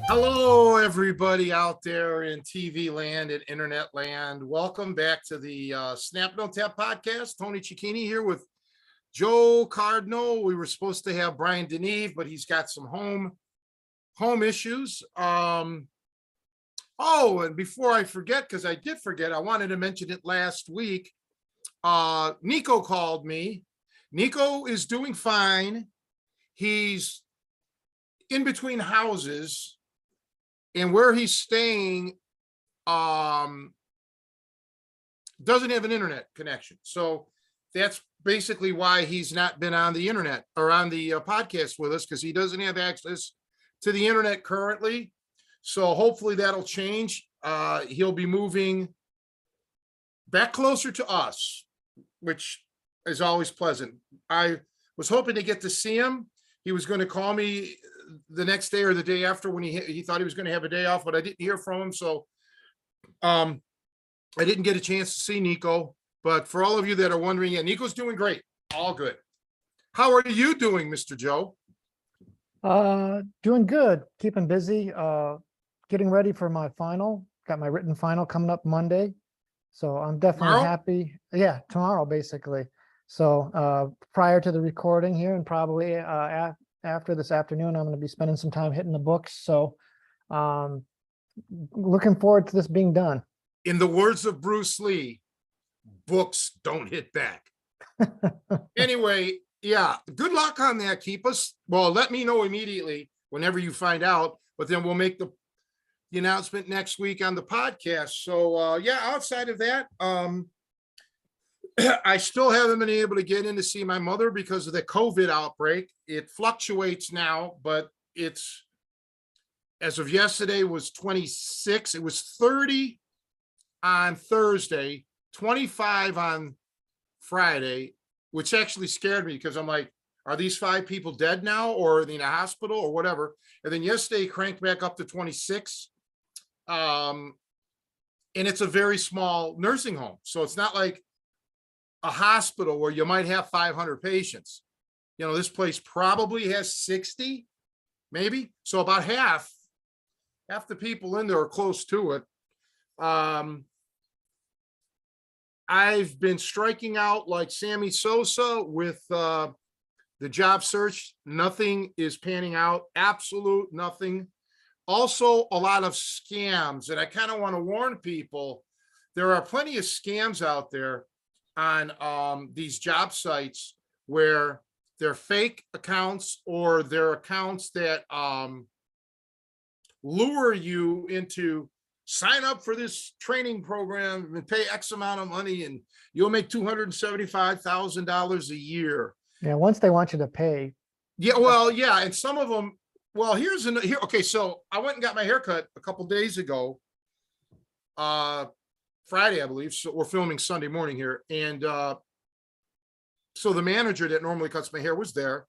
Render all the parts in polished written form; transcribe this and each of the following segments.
Hello, everybody out there in TV land and internet land. Welcome back to the Snap No Tap podcast. Tony Cecchine here with Joe Cardinal. We were supposed to have Brian Deneve, but he's got some home issues. Oh, and before I forget, because I did forget, I wanted to mention it last week. Nico called me. Nico is doing fine. He's in between houses. And where he's staying doesn't have an internet connection. So that's basically why he's not been on the internet or on the podcast with us, because he doesn't have access to the internet currently. So hopefully that'll change. He'll be moving back closer to us, which is always pleasant. I was hoping to get to see him. He was going to call me the next day or the day after when he thought he was going to have a day off, but I didn't hear from him. So I didn't get a chance to see Nico. But for all of you that are wondering, yeah, Nico's doing great. All good. How are you doing, Mr. Joe? Doing good. Keeping busy. Getting ready for my final. Got my written final coming up Monday. So I'm definitely Tomorrow? happy. Yeah, tomorrow, basically. So prior to the recording here and probably after this afternoon, I'm going to be spending some time hitting the books. So looking forward to this being done. In the words of Bruce Lee, books don't hit back. Anyway, yeah, good luck on that. Let me know immediately whenever you find out, but then we'll make the announcement next week on the podcast. So yeah, outside of that, I still haven't been able to get in to see my mother because of the COVID outbreak. It fluctuates now, but it's, as of yesterday, was 26. It was 30 on Thursday, 25 on Friday, which actually scared me because I'm like, are these 5 people dead now, or are they in a hospital or whatever? And then yesterday cranked back up to 26. And it's a very small nursing home. So it's not like a hospital where you might have 500 patients. This place probably has 60, maybe. So about half the people in there are close to it. I've been striking out like Sammy Sosa with the job search. Nothing is panning out. Absolute nothing. Also, a lot of scams. And I kind of want to warn people, there are plenty of scams out there on these job sites where they're fake accounts or they're accounts that lure you into sign up for this training program and pay X amount of money and you'll make $275,000 a year. Yeah, once they want you to pay. Yeah, well, yeah, and some of them. Well, here. Okay, so I went and got my haircut a couple days ago. Friday, I believe. So we're filming Sunday morning here. And so the manager that normally cuts my hair was there.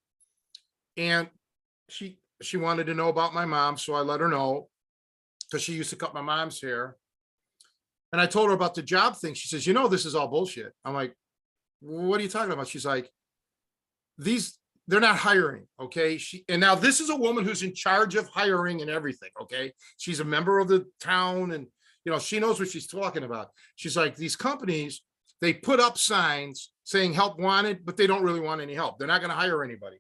And she wanted to know about my mom. So I let her know because she used to cut my mom's hair. And I told her about the job thing. She says, this is all bullshit. I'm like, what are you talking about? She's like, they're not hiring. Okay. And now this is a woman who's in charge of hiring and everything. Okay. She's a member of the town and she knows what she's talking about. She's like, these companies, they put up signs saying help wanted, but they don't really want any help. They're not going to hire anybody.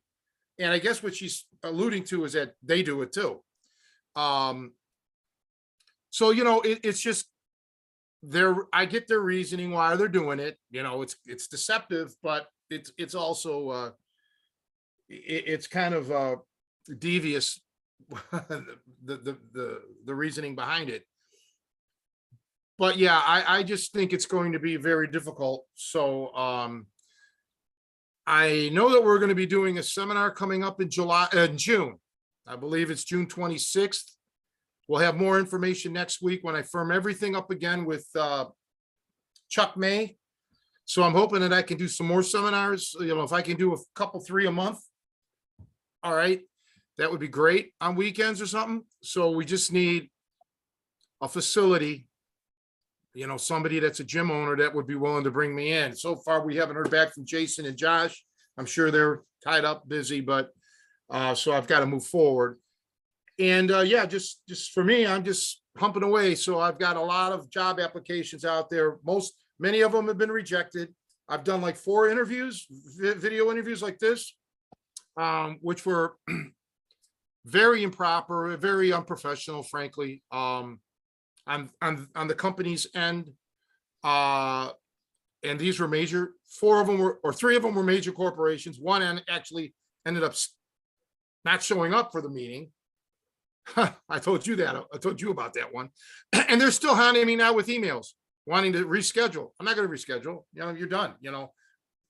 And I guess what she's alluding to is that they do it too. So, it's just I get their reasoning why they're doing it. It's deceptive, but it's also, it's kind of devious, the reasoning behind it. But yeah, I just think it's going to be very difficult. So I know that we're going to be doing a seminar coming up in June. I believe it's June 26th. We'll have more information next week when I firm everything up again with Chuck May. So I'm hoping that I can do some more seminars. If I can do a couple, 3 a month. All right. That would be great on weekends or something. So we just need a facility, somebody that's a gym owner that would be willing to bring me in. So far, we haven't heard back from Jason and Josh. I'm sure they're tied up, busy, but so I've got to move forward. And yeah, just for me, I'm just pumping away. So I've got a lot of job applications out there. Many of them have been rejected. I've done like 4 interviews, video interviews like this, which were very improper, very unprofessional, frankly. On the company's end, and these were major. 4 of them were, or 3 of them were major corporations. One actually ended up not showing up for the meeting. I told you that. I told you about that one. And they're still hounding me now with emails wanting to reschedule. I'm not going to reschedule. You're done.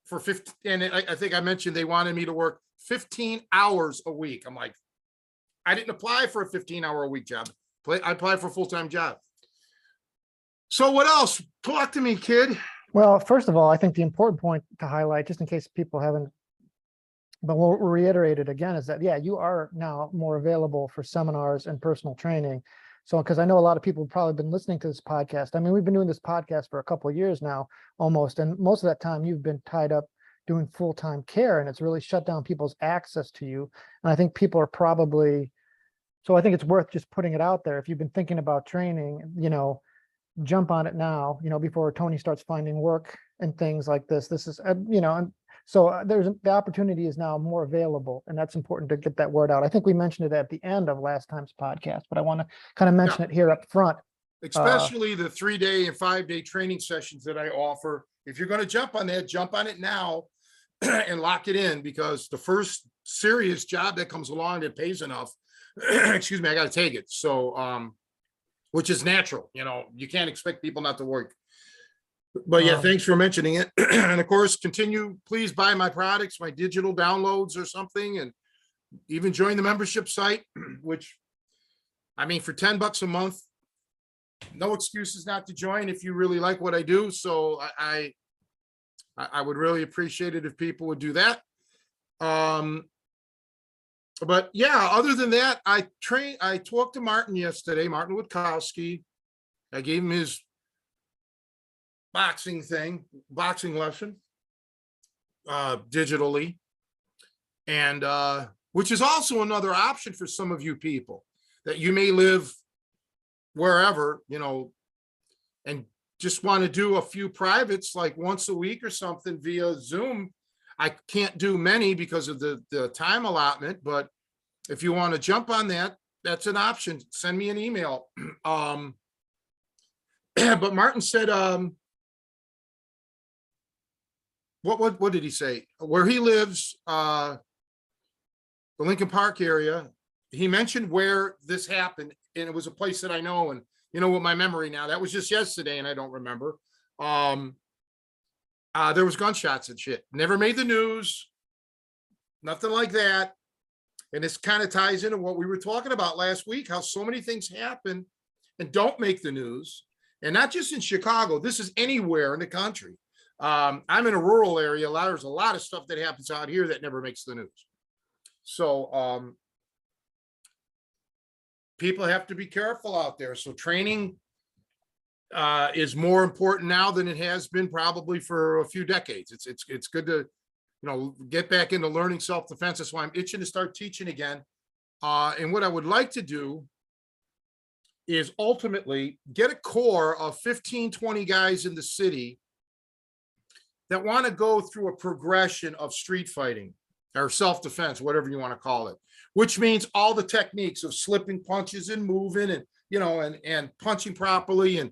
For 15. And I think I mentioned they wanted me to work 15 hours a week. I'm like, I didn't apply for a 15-hour-a-week job. I applied for a full-time job. So what else? Talk to me, kid. Well, first of all, I think the important point to highlight, just in case people haven't, but we'll reiterate it again, is that, yeah, you are now more available for seminars and personal training. So, because I know a lot of people have probably been listening to this podcast. I mean, we've been doing this podcast for a couple of years now, almost. And most of that time you've been tied up doing full-time care, and it's really shut down people's access to you. And I think people are probably, so I think it's worth just putting it out there. If you've been thinking about training, jump on it now, before Tony starts finding work and things like this. This is, so the opportunity is now more available, and that's important to get that word out. I think we mentioned it at the end of last time's podcast, but I want to kind of mention it here up front. Especially the 3-day and 5-day training sessions that I offer. If you're going to jump on that, jump on it now and lock it in, because the first serious job that comes along that pays enough, excuse me, I got to take it. So, which is natural. You can't expect people not to work. But yeah, thanks for mentioning it. And of course, please buy my products, my digital downloads or something, and even join the membership site, which, I mean, for $10 a month, no excuses not to join if you really like what I do. So I would really appreciate it if people would do that. But yeah, other than that, I talked to Martin yesterday, Martin Witkowski. I gave him his boxing lesson, digitally. And, which is also another option for some of you people that you may live wherever, and just want to do a few privates like once a week or something via Zoom. I can't do many because of the time allotment, but if you want to jump on that, that's an option. Send me an email. But Martin said, what did he say? Where he lives, the Lincoln Park area, he mentioned where this happened, and it was a place that I know, and with my memory now, that was just yesterday, and I don't remember. There was gunshots and shit. Never made the news, nothing like that. And this kind of ties into what we were talking about last week, how so many things happen and don't make the news. And not just in Chicago, this is anywhere in the country. I'm in a rural area. There's a lot of stuff that happens out here that never makes the news. So people have to be careful out there. So training is more important now than it has been probably for a few decades. It's good to get back into learning self-defense. That's why I'm itching to start teaching again. And what I would like to do is ultimately get a core of 15, 20 guys in the city that want to go through a progression of street fighting or self-defense, whatever you want to call it, which means all the techniques of slipping punches and moving and, and punching properly and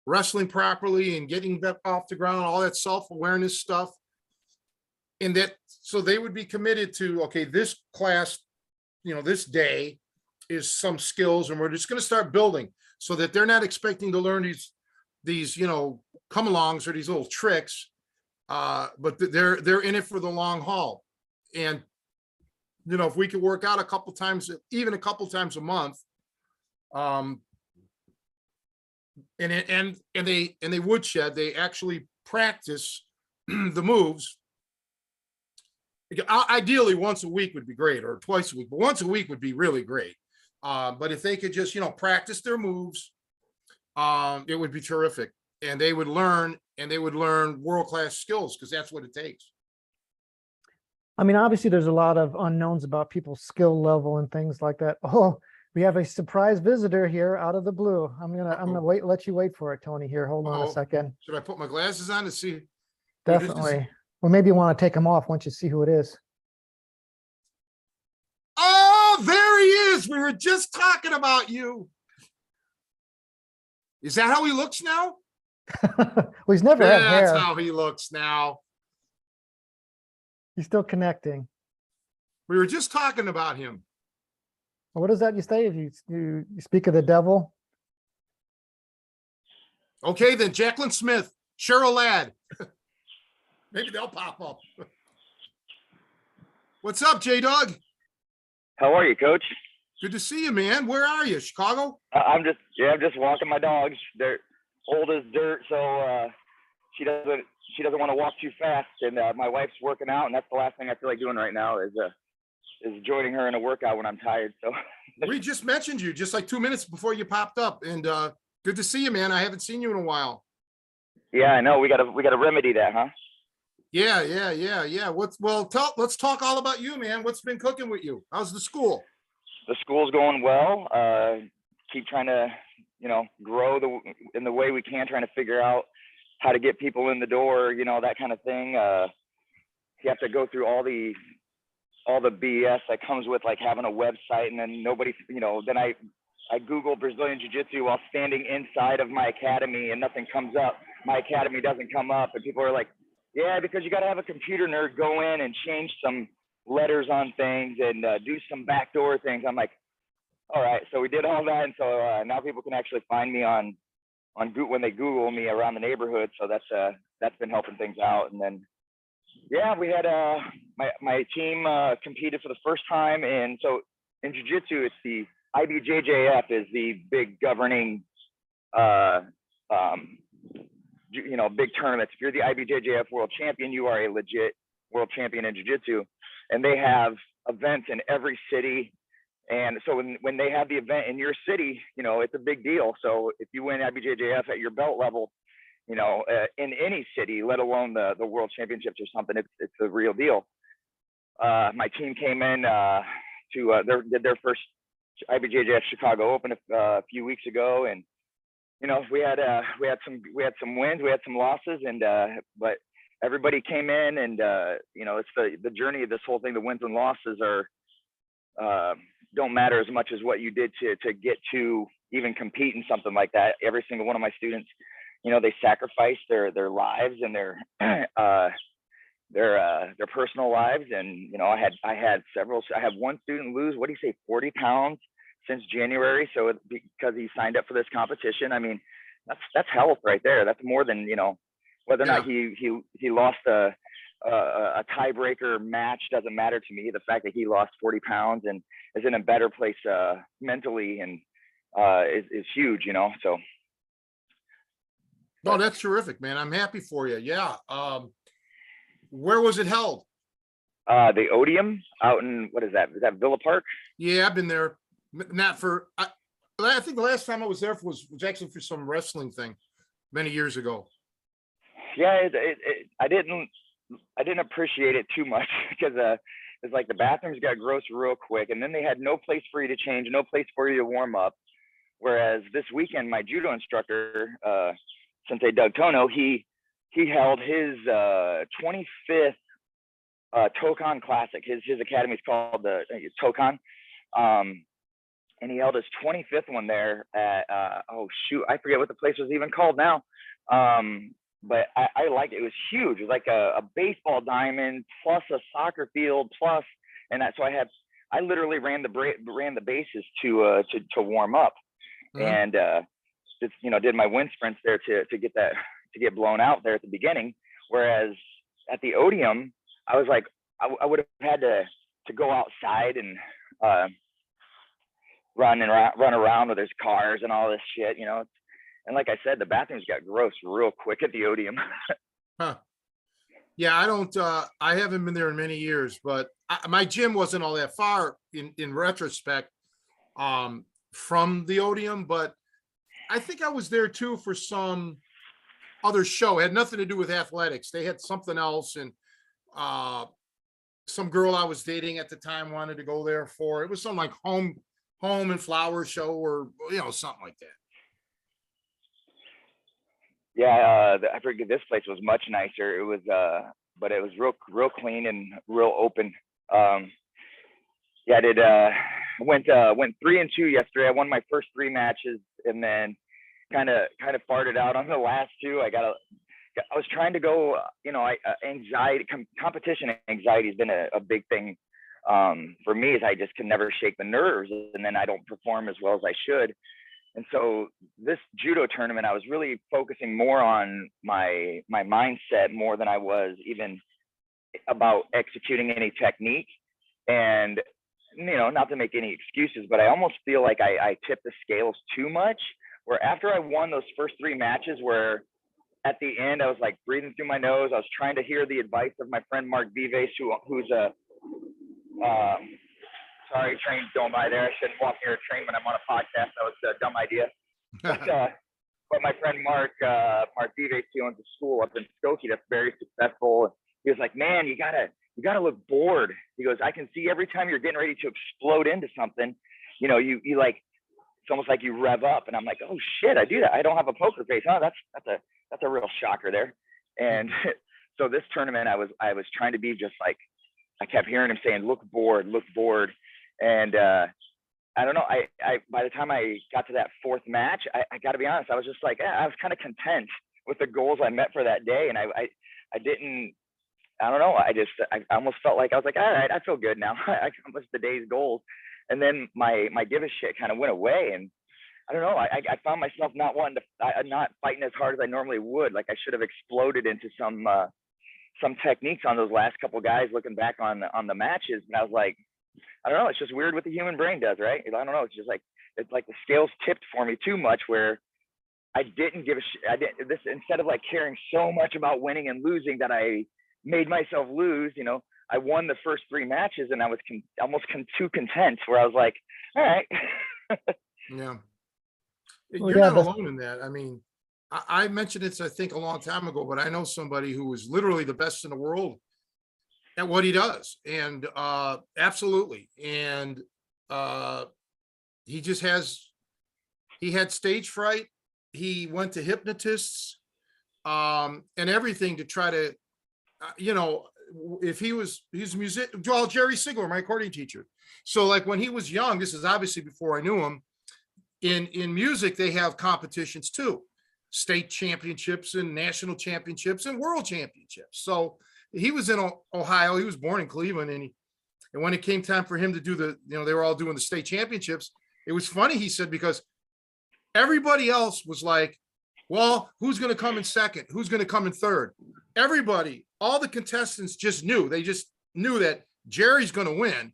wrestling properly and getting back off the ground, all that self-awareness stuff. And that, so they would be committed to, okay, this class this day is some skills, and we're just going to start building so that they're not expecting to learn these come alongs or these little tricks, but they're in it for the long haul. And if we could work out a couple times, even a couple times a month, and they woodshed, they actually practice the moves. Ideally once a week would be great, or twice a week, but once a week would be really great. But if they could just practice their moves, it would be terrific, and they would learn world-class skills, because that's what it takes. I mean, obviously there's a lot of unknowns about people's skill level and things like that. Oh, we have a surprise visitor here out of the blue. I'm gonna let you wait for it, Tony, here. Hold on a second. Should I put my glasses on to see? Definitely. Well, maybe you want to take them off once you see who it is. Oh, there he is. We were just talking about you. Is that how he looks now? Well, he's never had hair. That's how he looks now. He's still connecting. We were just talking about him. What is that you say if you speak of the devil? Okay, then Jacqueline Smith, Cheryl Ladd. Maybe they'll pop up. What's up, J-Dog? How are you, Coach? Good to see you, man. Where are you? Chicago? I'm just walking my dogs. They're old as dirt, so she doesn't want to walk too fast. And my wife's working out, and that's the last thing I feel like doing right now is joining her in a workout when I'm tired. So we just mentioned you just like 2 minutes before you popped up, and good to see you, man. I haven't seen you in a while. Yeah, I know. We gotta remedy that, huh? Yeah. Let's talk all about you, man. What's been cooking with you? How's the school? The school's going well. Keep trying to, grow in the way we can, trying to figure out how to get people in the door, that kind of thing. You have to go through all the BS that comes with like having a website, and then nobody, then I Google Brazilian Jiu-Jitsu while standing inside of my academy and nothing comes up. My academy doesn't come up, and people are like, yeah, because you got to have a computer nerd go in and change some letters on things and do some backdoor things. I'm like, all right. So we did all that. And so now people can actually find me on when they Google me around the neighborhood. So that's been helping things out. And then, yeah, we had my team competed for the first time. And so in Jiu-Jitsu, it's the IBJJF is the big governing big tournaments. If you're the IBJJF world champion, you are a legit world champion in jiu-jitsu, and they have events in every city. And so when they have the event in your city, it's a big deal. So if you win IBJJF at your belt level, in any city, let alone the world championships or something, it's a real deal. My team came in did their first IBJJF Chicago Open a few weeks ago, and we had some wins, we had some losses, and but everybody came in, and it's the journey of this whole thing. The wins and losses don't matter as much as what you did to get to even compete in something like that. Every single one of my students, they sacrificed their lives and their personal lives, and I have one student lose, what do you say, 40 pounds since January. So because he signed up for this competition, I mean, that's health right there. That's more than, whether or not he lost a tiebreaker match doesn't matter to me. The fact that he lost 40 pounds and is in a better place mentally and is huge, so. No, that's terrific, man. I'm happy for you. Yeah. Where was it held? The Odeum out in, what is that? Is that Villa Park? Yeah, I've been there. Not for, I think the last time I was there was actually for some wrestling thing many years ago. Yeah, I didn't appreciate it too much because it's like the bathrooms got gross real quick, and then they had no place for you to change, no place for you to warm up. Whereas this weekend, my judo instructor, Sensei Doug Tono, he held his 25th Tokan Classic. His academy is called the Tokan. And he held his 25th one there at, I forget what the place was even called now. But I liked it. It was huge. It was like a baseball diamond plus a soccer field plus, and so I had I literally ran the bases to warm up, and just, did my wind sprints there to get blown out there at the beginning. Whereas at the Odeum, I was like, I would have had to go outside and run around where there's cars and all this shit, And like I said, the bathrooms got gross real quick at the Odeum. Huh. Yeah, I haven't been there in many years, but my gym wasn't all that far in retrospect from the Odeum, but I think I was there too for some other show. It had nothing to do with athletics. They had something else, and some girl I was dating at the time wanted to go there for. It was some like home and flower show, or something like that. Yeah, I forget, this place was much nicer. It was but it was real clean and real open. Yeah, I did went 3-2 yesterday. I won my first 3 matches, and then kind of farted out on the last 2. I was trying to go, competition anxiety has been a big thing for me, as I just can never shake the nerves, and then I don't perform as well as I should. And so this judo tournament, I was really focusing more on my mindset more than I was even about executing any technique. And, not to make any excuses, but I almost feel like I tipped the scales too much, where after I won those first 3 matches, where at the end I was like breathing through my nose, I was trying to hear the advice of my friend Mark Vives, who's a sorry, train's going by there. I shouldn't walk near a train when I'm on a podcast. That was a dumb idea. But my friend Mark Vives, he owns a school up in Skokie that's very successful. He was like, man, you gotta look bored. He goes, I can see every time you're getting ready to explode into something, you like, it's almost like you rev up. And I'm like, oh shit, I do that. I don't have a poker face. Huh? That's a real shocker there. And so this tournament, I was trying to be just like, I kept hearing him saying, look bored. And I don't know. I by the time I got to that 4th match, I got to be honest, I was just like, I was kind of content with the goals I met for that day. And I didn't, I don't know. I almost felt like I was like, all right, I feel good now. I accomplished the day's goals. And then my give a shit kind of went away. And I don't know. I found myself not not fighting as hard as I normally would. Like I should have exploded into some techniques on those last couple guys looking back on the matches. And I was like, I don't know. It's just weird what the human brain does, right? I don't know. It's just like, it's like the scales tipped for me too much, where I didn't give a shit. Instead of like caring so much about winning and losing that I made myself lose, I won the first 3 matches, and I was almost too content, where I was like, all right. Yeah. Well, You're yeah, not alone in that. I mean, I mentioned it, I think, a long time ago, but I know somebody who was literally the best in the world at what he does. And absolutely. And he had stage fright. He went to hypnotists and everything to try to, if he's a musician. Well, Jerry Sigler, my accordion teacher. So like when he was young, this is obviously before I knew him, in music, they have competitions too, state championships and national championships and world championships. So he was in Ohio. He was born in Cleveland, and when it came time for him to do they were all doing the state championships. It was funny, he said, because everybody else was like, well, who's going to come in second? Who's going to come in third? Everybody, all the contestants just knew. They just knew that Jerry's going to win.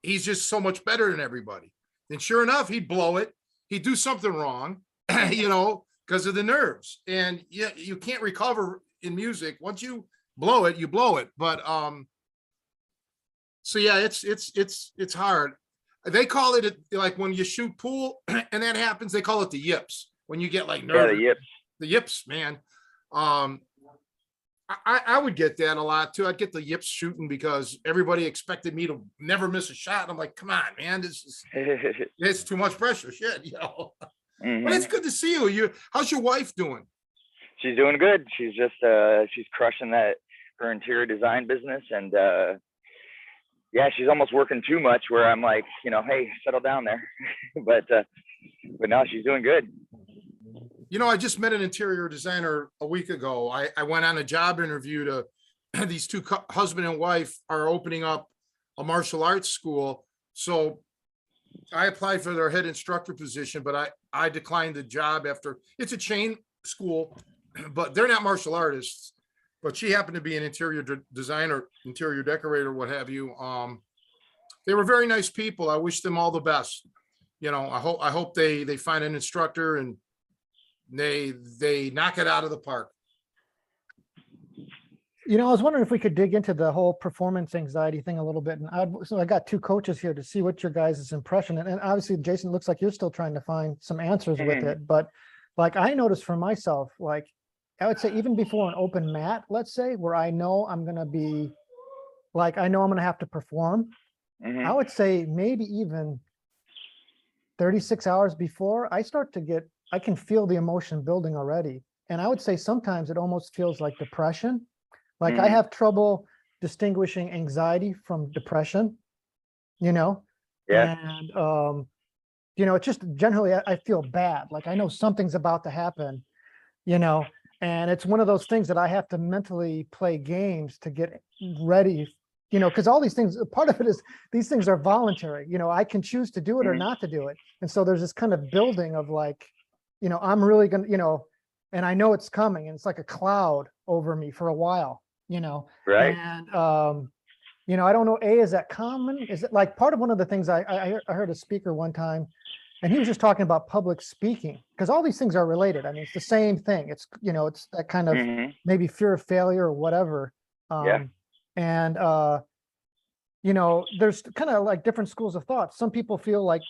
He's just so much better than everybody. And sure enough, he'd blow it. He'd do something wrong, because of the nerves. And yeah, you can't recover in music. Once you blow it, you blow it. But so yeah, it's hard. They call it like when you shoot pool and that happens, they call it the yips. When you get like nervous. Yeah, the yips, man. I would get that a lot too. I'd get the yips shooting because everybody expected me to never miss a shot. I'm like, come on, man, it's too much pressure. Shit, Mm-hmm. But it's good to see you. How's your wife doing? She's doing good. She's just she's crushing her interior design business, and yeah, she's almost working too much, where I'm like, hey, settle down there. but no, she's doing good. I just met an interior designer a week ago. I went on a job interview to these two husband and wife are opening up a martial arts school. So I applied for their head instructor position, but I declined the job after, it's a chain school, but they're not martial artists. But she happened to be an interior designer, interior decorator, what have you. They were very nice people. I wish them all the best. You know, I hope they find an instructor and they knock it out of the park. You know, I was wondering if we could dig into the whole performance anxiety thing a little bit. And so I got two coaches here to see what your guys' impression. And obviously, Jason, it looks like you're still trying to find some answers with it. But like I noticed for myself, like I would say even before an open mat, let's say, where I know I'm going to be like, I know I'm going to have to perform. I would say maybe even 36 hours before I start to get, I can feel the emotion building already. And I would say sometimes it almost feels like depression. Like I have trouble distinguishing anxiety from depression, you know? Yeah. And, you know, it's just generally I feel bad. Like I know something's about to happen, you know, and it's one of those things that I have to mentally play games to get ready, you know, because all these things, part of it is these things are voluntary, you know, I can choose to do it or not to do it. And so there's this kind of building of like, you know, I'm really going to, you know, and I know it's coming and it's like a cloud over me for a while, you know, Right. and, you know, I don't know, is that common? Is it like part of one of the things I heard a speaker one time, and he was just talking about public speaking, because all these things are related. I mean, it's the same thing. It's, you know, it's that kind of maybe fear of failure or whatever. And, you know, there's kind of like different schools of thought. Some people feel like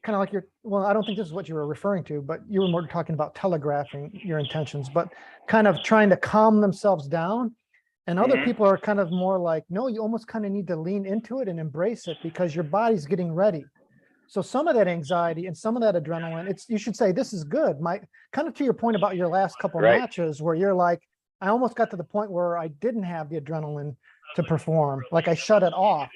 kind of like you're, well, I don't think this is what you were referring to, but you were more talking about telegraphing your intentions, but kind of trying to calm themselves down. And other people are kind of more like, no, you almost kind of need to lean into it and embrace it because your body's getting ready. So some of that anxiety and some of that adrenaline, it's, you should say, this is good. My kind of to your point about your last couple matches where you're like, I almost got to the point where I didn't have the adrenaline to perform. Like I shut it off,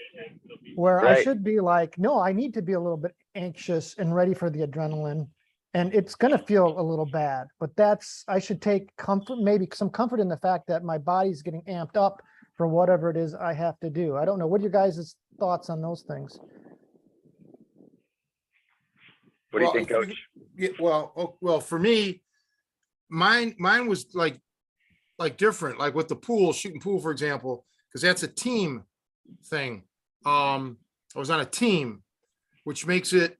where I should be like, no, I need to be a little bit anxious and ready for the adrenaline. And it's going to feel a little bad, but that's, I should take comfort, maybe some comfort in the fact that my body's getting amped up for whatever it is I have to do. I don't know. What are your guys' thoughts on those things? What do you think, Coach? Well, for me, mine was like different, like with the pool, shooting pool, for example, because that's a team thing. I was on a team, which makes it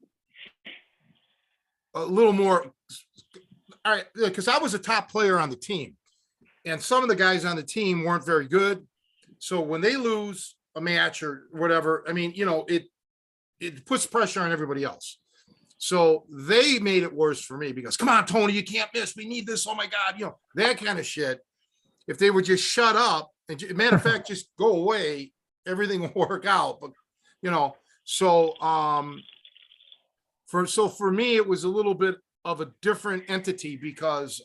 a little more, all right, because I was a top player on the team and some of the guys on the team weren't very good. So when they lose a match or whatever, I mean, you know, it puts pressure on everybody else. So they made it worse for me because, come on, Tony, you can't miss. We need this. Oh my God, you know, that kind of shit. If they would just shut up and matter of fact, just go away, everything will work out. But, you know, so, for me, it was a little bit of a different entity because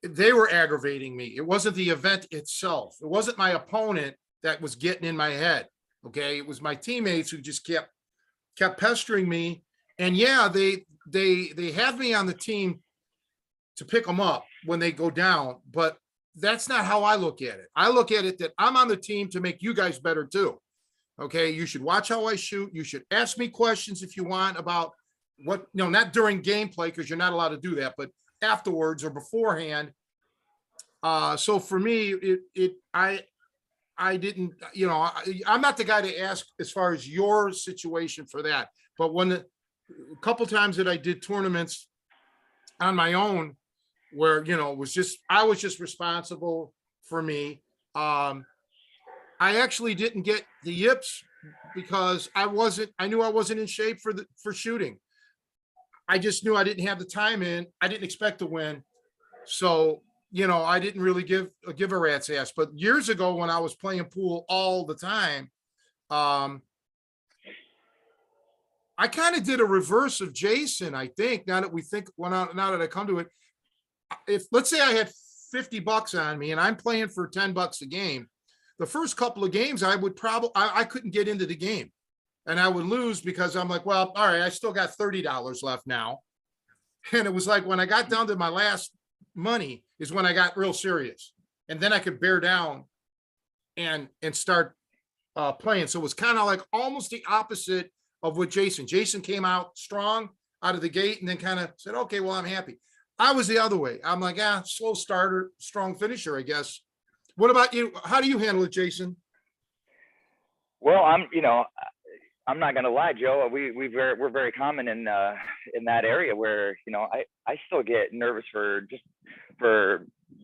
they were aggravating me. It wasn't the event itself. It wasn't my opponent that was getting in my head. Okay, it was my teammates who just kept pestering me. And yeah, they have me on the team to pick them up when they go down, but that's not how I look at it. I look at it that I'm on the team to make you guys better too. Okay, you should watch how I shoot. You should ask me questions if you want about what, you know, not during gameplay because you're not allowed to do that, but afterwards or beforehand. So for me, I didn't, you know, I'm not the guy to ask as far as your situation for that. But when a couple times that I did tournaments on my own, where, you know, I was just responsible for me. I actually didn't get the yips because I knew I wasn't in shape for shooting. I just knew I didn't have the time in. I didn't expect to win. So, you know, I didn't really give a rat's ass. But years ago when I was playing pool all the time, I kind of did a reverse of Jason, I think, now that I come to it. If let's say I had $50 on me and I'm playing for $10 a game, the first couple of games I couldn't get into the game and I would lose because I'm like, well, all right, I still got $30 left now. And it was like when I got down to my last money is when I got real serious. And then I could bear down and start playing. So it was kind of like almost the opposite of what Jason came out strong out of the gate and then kind of said, okay, well, I'm happy. I was the other way. I'm like, slow starter, strong finisher, I guess. What about you? How do you handle it, Jason? Well, I'm not gonna lie, Joe. We're very common in that area where I still get nervous for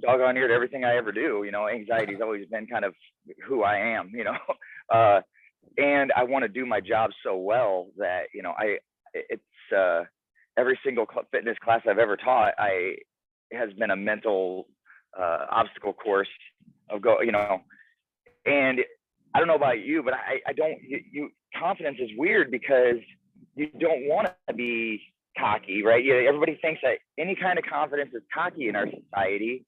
doggone near to everything I ever do. Anxiety's always been kind of who I am. And I want to do my job so well that it's every single fitness class I've ever taught has been a mental obstacle course of and I don't know about you, but I don't, confidence is weird because you don't want to be cocky, right? Everybody thinks that any kind of confidence is cocky in our society.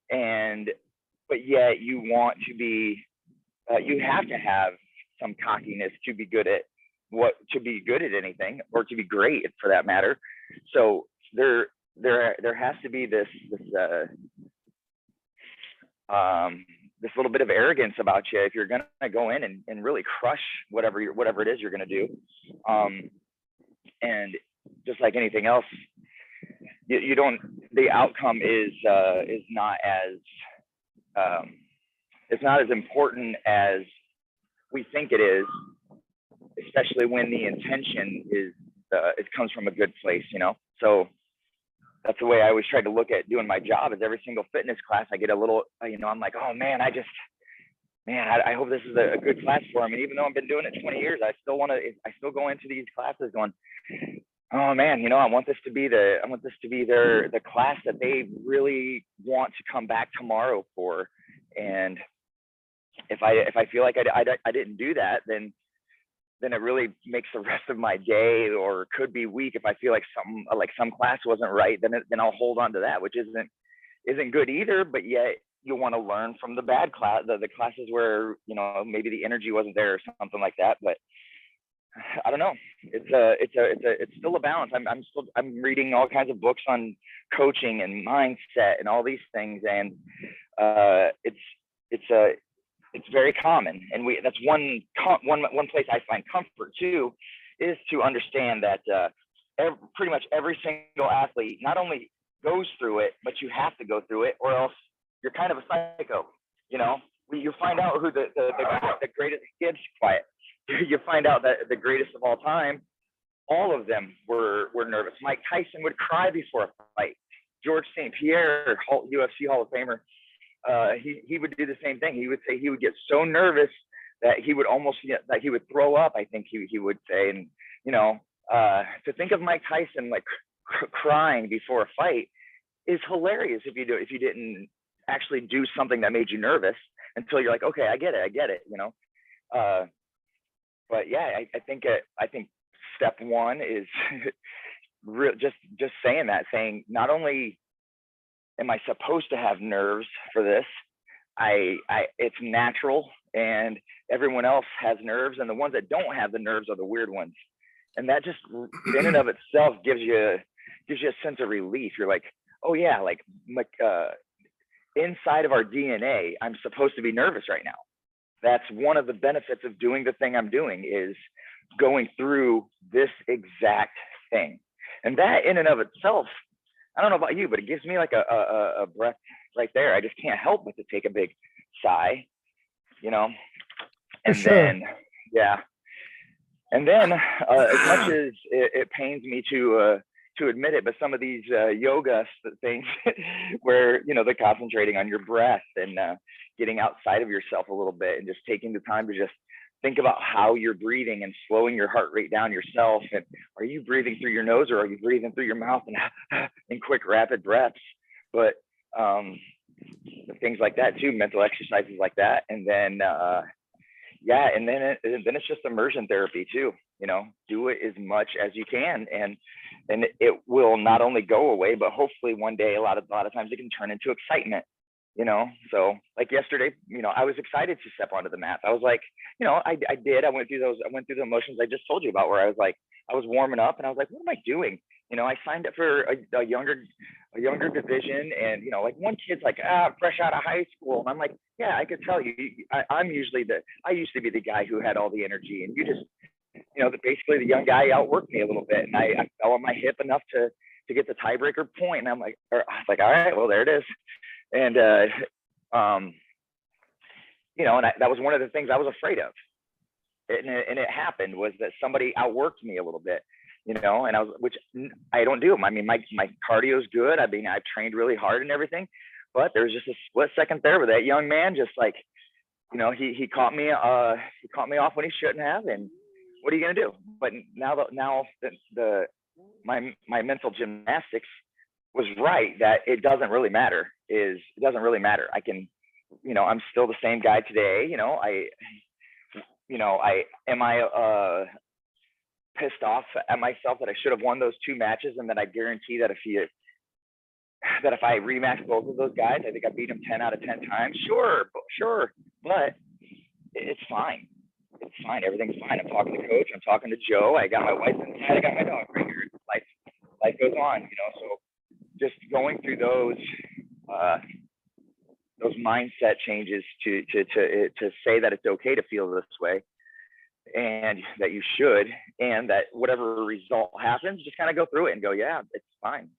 But yet you want to be, you have to have some cockiness to be good at anything, or to be great for that matter. So there has to be this little bit of arrogance about you if you're going to go in and really crush whatever it is you're going to do. And just like anything else, the outcome is not as, it's not as important as we think it is, especially when the intention is, it comes from a good place, So that's the way I always try to look at doing my job. Is every single fitness class I get a little, I'm like, oh man, I hope this is a good class for them. And even though I've been doing it 20 years, I still go into these classes going, oh man, I want this to be the class that they really want to come back tomorrow for. And if I feel like I didn't do that, then it really makes the rest of my day, or could be week. If I feel like some class wasn't right, then I'll hold on to that, which isn't good either. But yet you want to learn from the bad class, the classes where maybe the energy wasn't there or something like that. But I don't know. It's still a balance. I'm reading all kinds of books on coaching and mindset and all these things, and it's very common. And that's one place I find comfort too, is to understand that pretty much every single athlete not only goes through it, but you have to go through it, or else you're kind of a psycho. You find out who the greatest, kids quiet. You find out that the greatest of all time, all of them were nervous. Mike Tyson would cry before a fight. George St. Pierre, UFC Hall of Famer, he would do the same thing. He would say he would get so nervous that he would almost he would throw up, I think he would say. And to think of Mike Tyson like crying before a fight is hilarious if you didn't actually do something that made you nervous until you're like, okay, I get it. But yeah, I think step one is just saying not only am I supposed to have nerves for this, it's natural, and everyone else has nerves, and the ones that don't have the nerves are the weird ones. And that just in and of itself gives you a sense of relief. You're like, oh yeah, like inside of our DNA, I'm supposed to be nervous right now. That's one of the benefits of doing the thing I'm doing, is going through this exact thing. And that in and of itself, I don't know about you, but it gives me like a breath right there. I just can't help but to take a big sigh, and then, yeah. And then as much as it pains me to admit it, but some of these yoga things where, they're concentrating on your breath and getting outside of yourself a little bit and just taking the time to just think about how you're breathing and slowing your heart rate down yourself. And are you breathing through your nose, or are you breathing through your mouth and in quick, rapid breaths? But things like that too, mental exercises like that. And then, and then it's just immersion therapy too. Do it as much as you can, and it will not only go away, but hopefully one day, a lot of times it can turn into excitement. So like yesterday, I was excited to step onto the mat. I was like, I went through the emotions I just told you about, where I was warming up and I was like, what am I doing? I signed up for a younger a younger division, and like one kid's like, fresh out of high school, and I'm like, yeah, I could tell you, I used to be the guy who had all the energy, and you just, basically the young guy outworked me a little bit, and I fell on my hip enough to get the tiebreaker point, and I was like, all right, well, there it is, and and that was one of the things I was afraid of, and it happened was that somebody outworked me a little bit, and which I don't do. I mean, my cardio is good. I mean, I've trained really hard and everything, but there was just a split second there where that young man just like, he caught me off when he shouldn't have, and what are you gonna do? But now my mental gymnastics was right that it doesn't really matter. I can, I'm still the same guy today. Am I pissed off at myself that I should have won those 2 matches, and that I guarantee that if I rematch both of those guys, I think I beat them 10 out of 10 times. Sure, but it's fine. It's fine. Everything's fine. I'm talking to coach. I'm talking to Joe. I got my wife inside. I got my dog right here. Life goes on. So just going through those mindset changes to say that it's okay to feel this way, and that you should, and that whatever result happens, just kind of go through it and go, yeah, it's fine.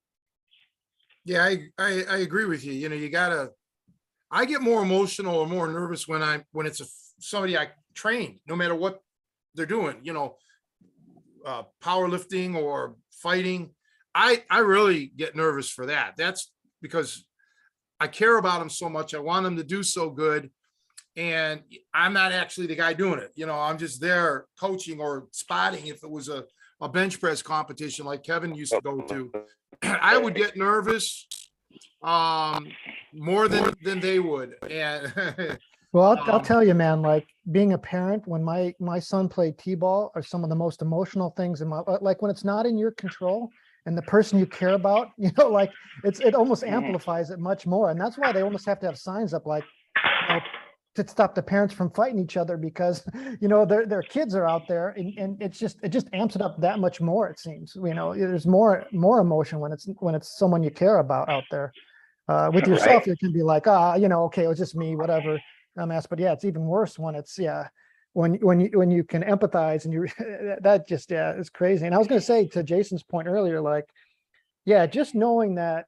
Yeah, I agree with you. I get more emotional or more nervous when it's somebody I trained, no matter what they're doing, powerlifting or fighting. I really get nervous for that. That's because I care about them so much. I want them to do so good. And I'm not actually the guy doing it. I'm just there coaching or spotting. If it was a bench press competition like Kevin used to go to, I would get nervous more than they would. And Well, I'll tell you, man, like being a parent, when my son played T-ball, are some of the most emotional things in my, like when it's not in your control and the person you care about, like it almost amplifies it much more. And that's why they almost have to have signs up like, to stop the parents from fighting each other, because, their kids are out there, and it just amps it up that much more. It seems, there's more emotion when it's someone you care about out there. With yourself, Right. it can be like, okay, it was just me, whatever. But yeah, it's even worse when it's, when you can empathize, and you, that just, is crazy. And I was going to say to Jason's point earlier, like, yeah, just knowing that,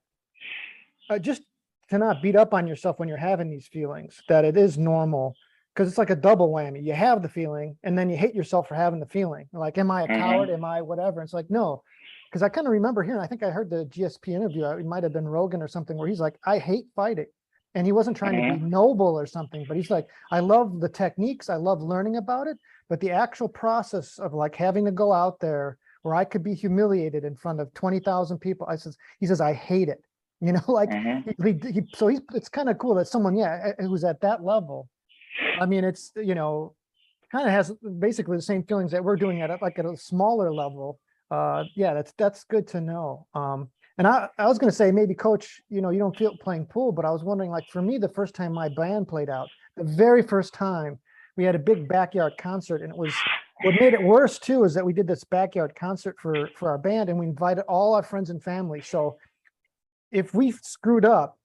just to not beat up on yourself when you're having these feelings, that it is normal, because it's like a double whammy. You have the feeling, and then you hate yourself for having the feeling. Like, am I a coward? Am I whatever? It's like, no, because I kind of remember hearing, I think I heard the GSP interview, it might have been Rogan or something, where he's like, I hate fighting. And he wasn't trying to be noble or something, but he's like, I love the techniques, I love learning about it, but the actual process of like having to go out there where I could be humiliated in front of 20,000 people, he says, I hate it. Like, it's kind of cool that someone, who's at that level. I mean, it's, kind of has basically the same feelings that we're doing at a smaller level. That's good to know. And I was going to say, maybe coach, you don't feel playing pool, but I was wondering, like, for me, the first time my band played out, the very first time, we had a big backyard concert, and what made it worse too is that we did this backyard concert for our band, and we invited all our friends and family. So if we screwed up,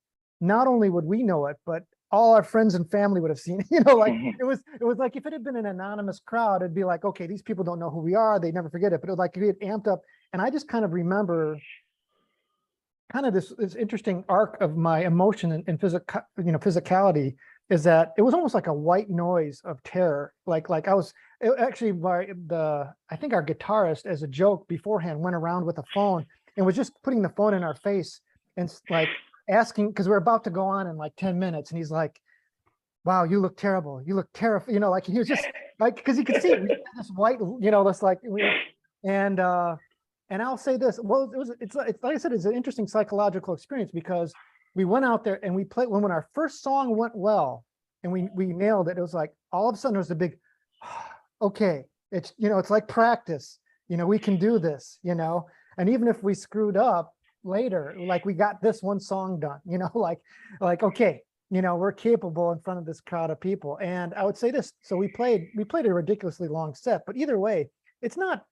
not only would we know it, but all our friends and family would have seen, like it was like, if it had been an anonymous crowd, it'd be like, okay, these people don't know who we are. They never forget it. But it was like, we had amped up. And I just kind of remember kind of this interesting arc of my emotion and physicality, is that it was almost like a white noise of terror. Like I was actually, I think our guitarist, as a joke beforehand, went around with a phone and was just putting the phone in our face and like asking, because we're about to go on in like 10 minutes. And he's like, wow, you look terrible. You look terrified. Like he was just like, because he could see this white, this like, and I'll say this, well, it's like I said, it's an interesting psychological experience, because we went out there and we played, when our first song went well and we nailed it, it was like, all of a sudden there was a big, okay, it's, it's like practice, we can do this, and even if we screwed up later, like we got this one song done, like, okay, we're capable in front of this crowd of people. And I would say this, so we played a ridiculously long set, but either way, it's not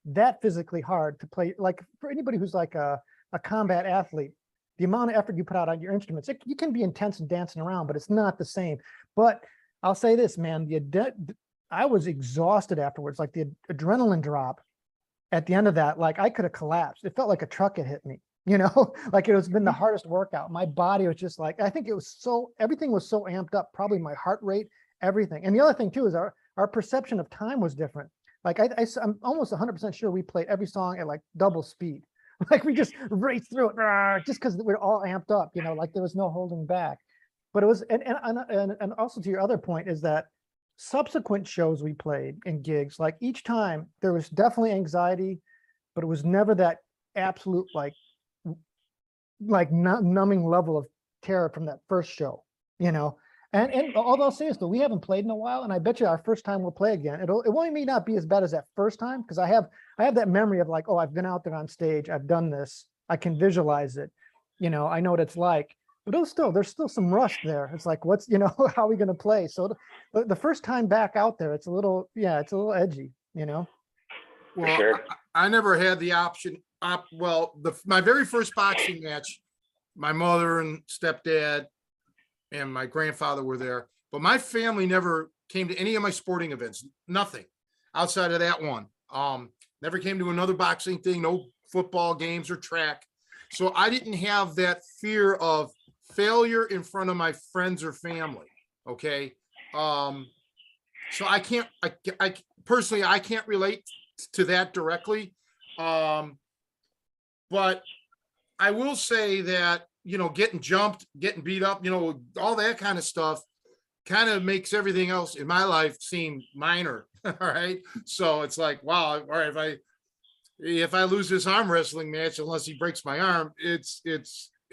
that physically hard to play. Like for anybody who's like a combat athlete, the amount of effort you put out on your instruments, you can be intense and dancing around, but it's not the same. But I'll say this, man, I was exhausted afterwards, like the adrenaline drop at the end of that, like I could have collapsed. It felt like a truck had hit me, like it was been the hardest workout. My body was just like, I think it was everything was so amped up, probably my heart rate, everything. And the other thing too is our perception of time was different. Like I'm almost 100% sure we played every song at like double speed. Like we just raced through it just because we're all amped up, like there was no holding back. But it was, and also to your other point is that subsequent shows we played in gigs, like each time there was definitely anxiety, but it was never that absolute like numbing level of terror from that first show, And although I'll say this though, we haven't played in a while, and I bet you our first time we'll play again, it may not be as bad as that first time, because I have that memory of like, oh, I've been out there on stage, I've done this, I can visualize it, I know what it's like. But there's still some rust there. It's like, what's, how are we going to play? So the first time back out there, it's a little edgy, Well, sure. I never had the option. My very first boxing match, my mother and stepdad and my grandfather were there, but my family never came to any of my sporting events. Nothing outside of that one. Never came to another boxing thing, no football games or track. So I didn't have that fear of failure in front of my friends or family. Okay. So I personally, I can't relate to that directly. But I will say that, getting jumped, getting beat up, all that kind of stuff kind of makes everything else in my life seem minor. All right. So it's like, wow, all right, if I lose this arm wrestling match, unless he breaks my arm, it's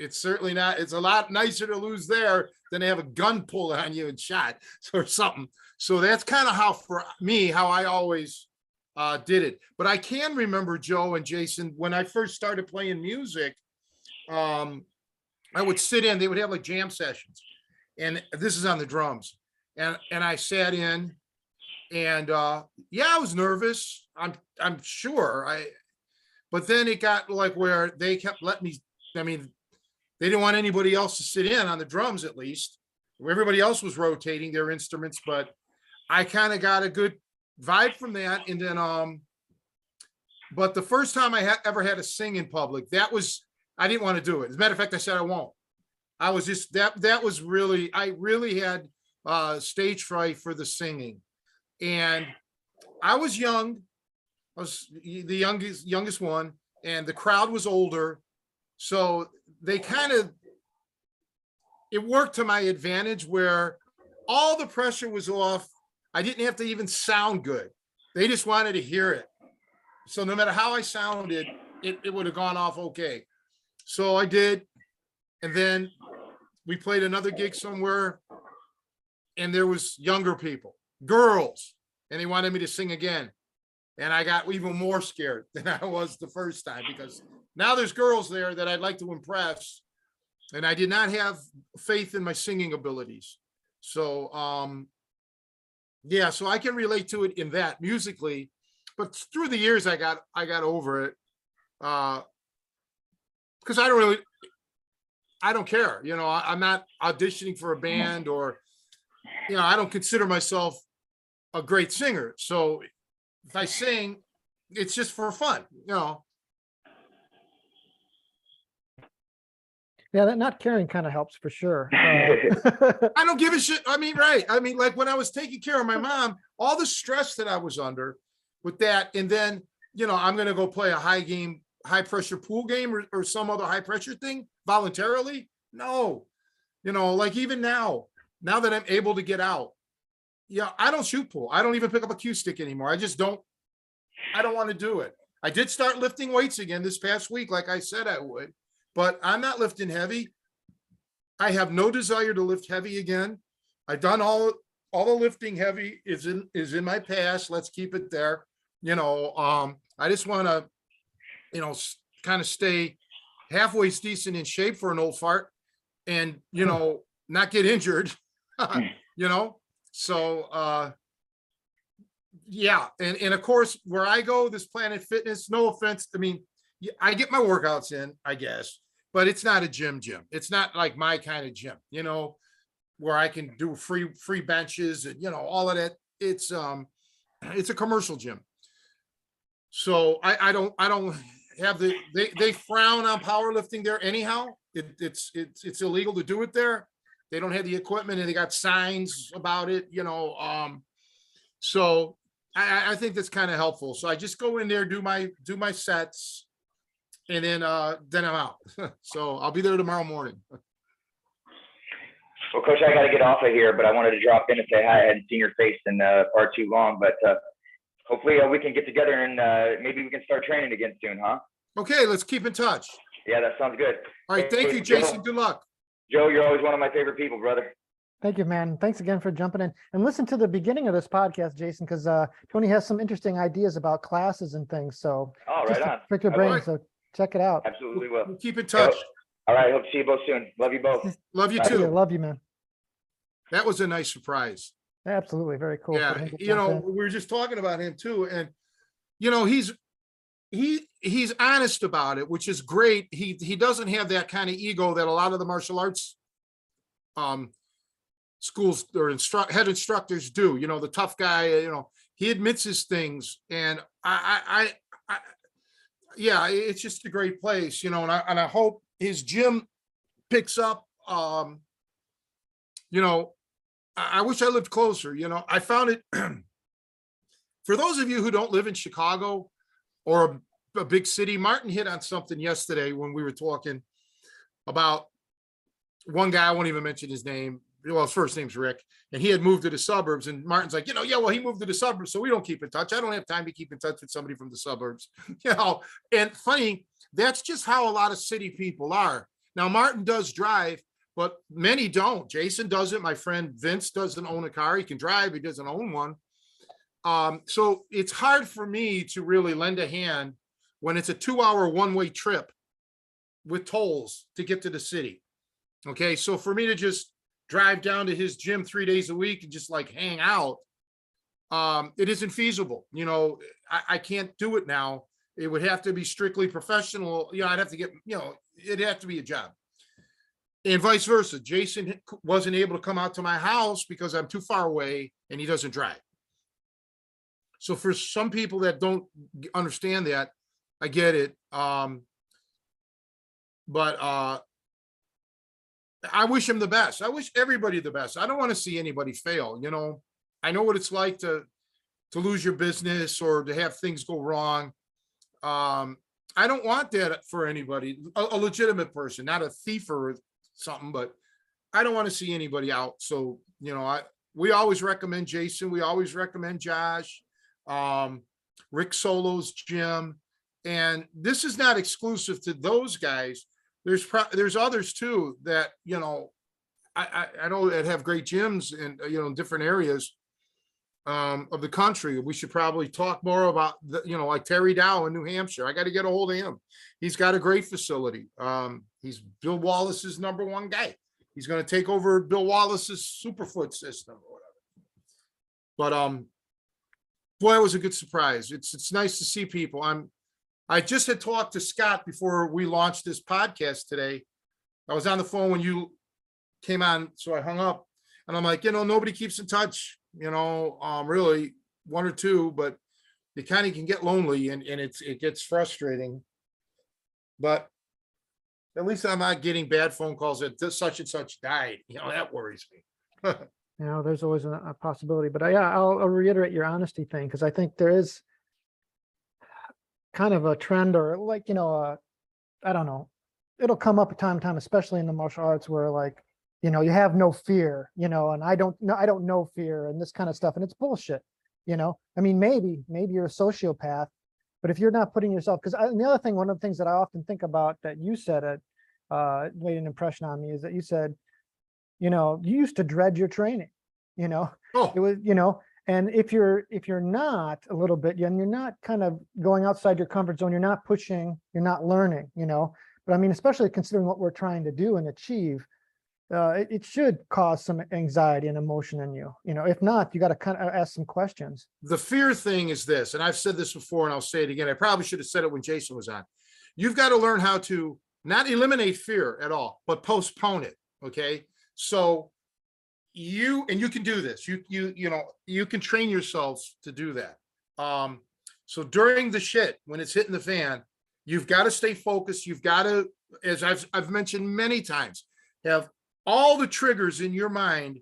certainly not, it's a lot nicer to lose there than to have a gun pulled on you and shot or something. So that's kind of how, for me, how I always did it. But I can remember, Joe and Jason, when I first started playing music, I would sit in, they would have like jam sessions, and this is on the drums. And I sat in, and yeah, I was nervous. I'm sure but then it got like where they kept letting me, they didn't want anybody else to sit in on the drums, at least. Everybody else was rotating their instruments, but I kind of got a good vibe from that. And then, but the first time I ever had to sing in public, I didn't want to do it. As a matter of fact, I said I won't. I was just, that was really, I really had stage fright for the singing. And I was young. I was the youngest one, and the crowd was older. So it worked to my advantage, where all the pressure was off. I didn't have to even sound good. They just wanted to hear it. So no matter how I sounded, it would have gone off okay. So I did. And then we played another gig somewhere, and there was younger people, girls, and they wanted me to sing again. And I got even more scared than I was the first time, because now there's girls there that I'd like to impress. And I did not have faith in my singing abilities. So, yeah, so I can relate to it in that musically, but through the years, I got over it. Because I don't care. I'm not auditioning for a band, or, I don't consider myself a great singer. So if I sing, it's just for fun, Yeah, that not caring kind of helps for sure. I don't give a shit. Right. Like when I was taking care of my mom, all the stress that I was under with that. And then, I'm going to go play a high pressure pool game or some other high pressure thing voluntarily. No, like even now that I'm able to get out, I don't shoot pool. I don't even pick up a cue stick anymore. I don't want to do it. I did start lifting weights again this past week, like I said I would, but I'm not lifting heavy. I have no desire to lift heavy again. I've done all the lifting heavy is in my past. Let's keep it there. I just want to, kind of stay halfway decent in shape for an old fart, and, not get injured, So, yeah. And of course, where I go, this Planet Fitness, no offense. I get my workouts in, I guess, but it's not a gym. It's not like my kind of gym, you know, where I can do free benches and, you know, all of that. It's a commercial gym. So I don't have they frown on powerlifting there anyhow. It's illegal to do it there. They don't have the equipment and they got signs about it, you know. So I think that's kind of helpful. So I just go in there, do my sets, and then I'm out. So I'll be there tomorrow morning. Well, Coach, I got to get off of here, but I wanted to drop in and say hi. I hadn't seen your face in far too long, but hopefully we can get together and maybe we can start training again soon, huh? Okay, let's keep in touch. Yeah, that sounds good. All right, thank you, Jason. Good luck. Joe, you're always one of my favorite people, brother. Thank you, man. Thanks again for jumping in and listen to the beginning of this podcast, Jason, because Tony has some interesting ideas about classes and things. So Oh, just right to on. prick your I brain. will. So check it out. Absolutely will. We'll keep in touch. All right, hope to see you both soon. Love you both. Love you Bye. too. Love you, man. That was a nice surprise. Absolutely. Very cool. Yeah, you know, we were just talking about him too, and you know, he's honest about it, which is great. He doesn't have that kind of ego that a lot of the martial arts schools or head instructors do. You know, the tough guy. You know, he admits his things, and I yeah, it's just a great place. You know, and I hope his gym picks up. You know, I wish I lived closer. You know, I found it. For those of you who don't live in Chicago or a big city, Martin hit on something yesterday when we were talking about one guy. I won't even mention his name. Well, his first name's Rick, and he had moved to the suburbs. And Martin's like, you know, yeah, well, he moved to the suburbs, so we don't keep in touch. I don't have time to keep in touch with somebody from the suburbs, you know. And funny, that's just how a lot of city people are. Now, Martin does drive, but many don't. Jason doesn't. My friend Vince doesn't own a car. He can drive. He doesn't own one. So it's hard for me to really lend a hand when it's a 2-hour one-way trip with tolls to get to the city. Okay, so for me to just drive down to his gym 3 days a week and just like hang out, it isn't feasible. You know, I can't do it now. It would have to be strictly professional. You know, I'd have to get, you know, it'd have to be a job. And vice versa. Jason wasn't able to come out to my house because I'm too far away and he doesn't drive. So for some people that don't understand that, I get it. But I wish him the best. I wish everybody the best. I don't want to see anybody fail. You know, I know what it's like to lose your business or to have things go wrong. I don't want that for anybody, a legitimate person, not a thief or something, but I don't want to see anybody out. So, you know, we always recommend Jason. We always recommend Josh, Rick Solo's gym. And this is not exclusive to those guys. There's others too that, you know, I know that have great gyms in, you know, in different areas of the country. We should probably talk more about the, you know, like Terry Dow in New Hampshire. I got to get a hold of him. He's got a great facility. He's Bill Wallace's #1 guy. He's going to take over Bill Wallace's Superfoot system or whatever. But boy, it was a good surprise. It's nice to see people. I just had talked to Scott before we launched this podcast today. I was on the phone when you came on, so I hung up and I'm like, you know, nobody keeps in touch, you know, really one or two, but you kind of can get lonely and it gets frustrating. But at least I'm not getting bad phone calls that such and such died. You know, that worries me. You know, there's always a possibility, but yeah, I'll reiterate your honesty thing, because I think there is kind of a trend, or like, you know, I don't know, it'll come up time to time, especially in the martial arts, where like, you know, you have no fear, you know, and I don't know fear and this kind of stuff. And it's bullshit. You know, I mean, maybe you're a sociopath, but if you're not putting yourself, because the other thing, one of the things that I often think about that you said it made an impression on me, is that you said, you know, you used to dread your training, you know, it was, you know, and if you're not a little bit, and you're not kind of going outside your comfort zone, you're not pushing, you're not learning, you know, but I mean, especially considering what we're trying to do and achieve, it should cause some anxiety and emotion in you. You know, if not, you got to kind of ask some questions. The fear thing is this, and I've said this before and I'll say it again. I probably should have said it when Jason was on. You've got to learn how to not eliminate fear at all, but postpone it. Okay. So you can do this. You can train yourselves to do that. So during the shit, when it's hitting the fan, you've got to stay focused. You've got to, as I've mentioned many times, have all the triggers in your mind.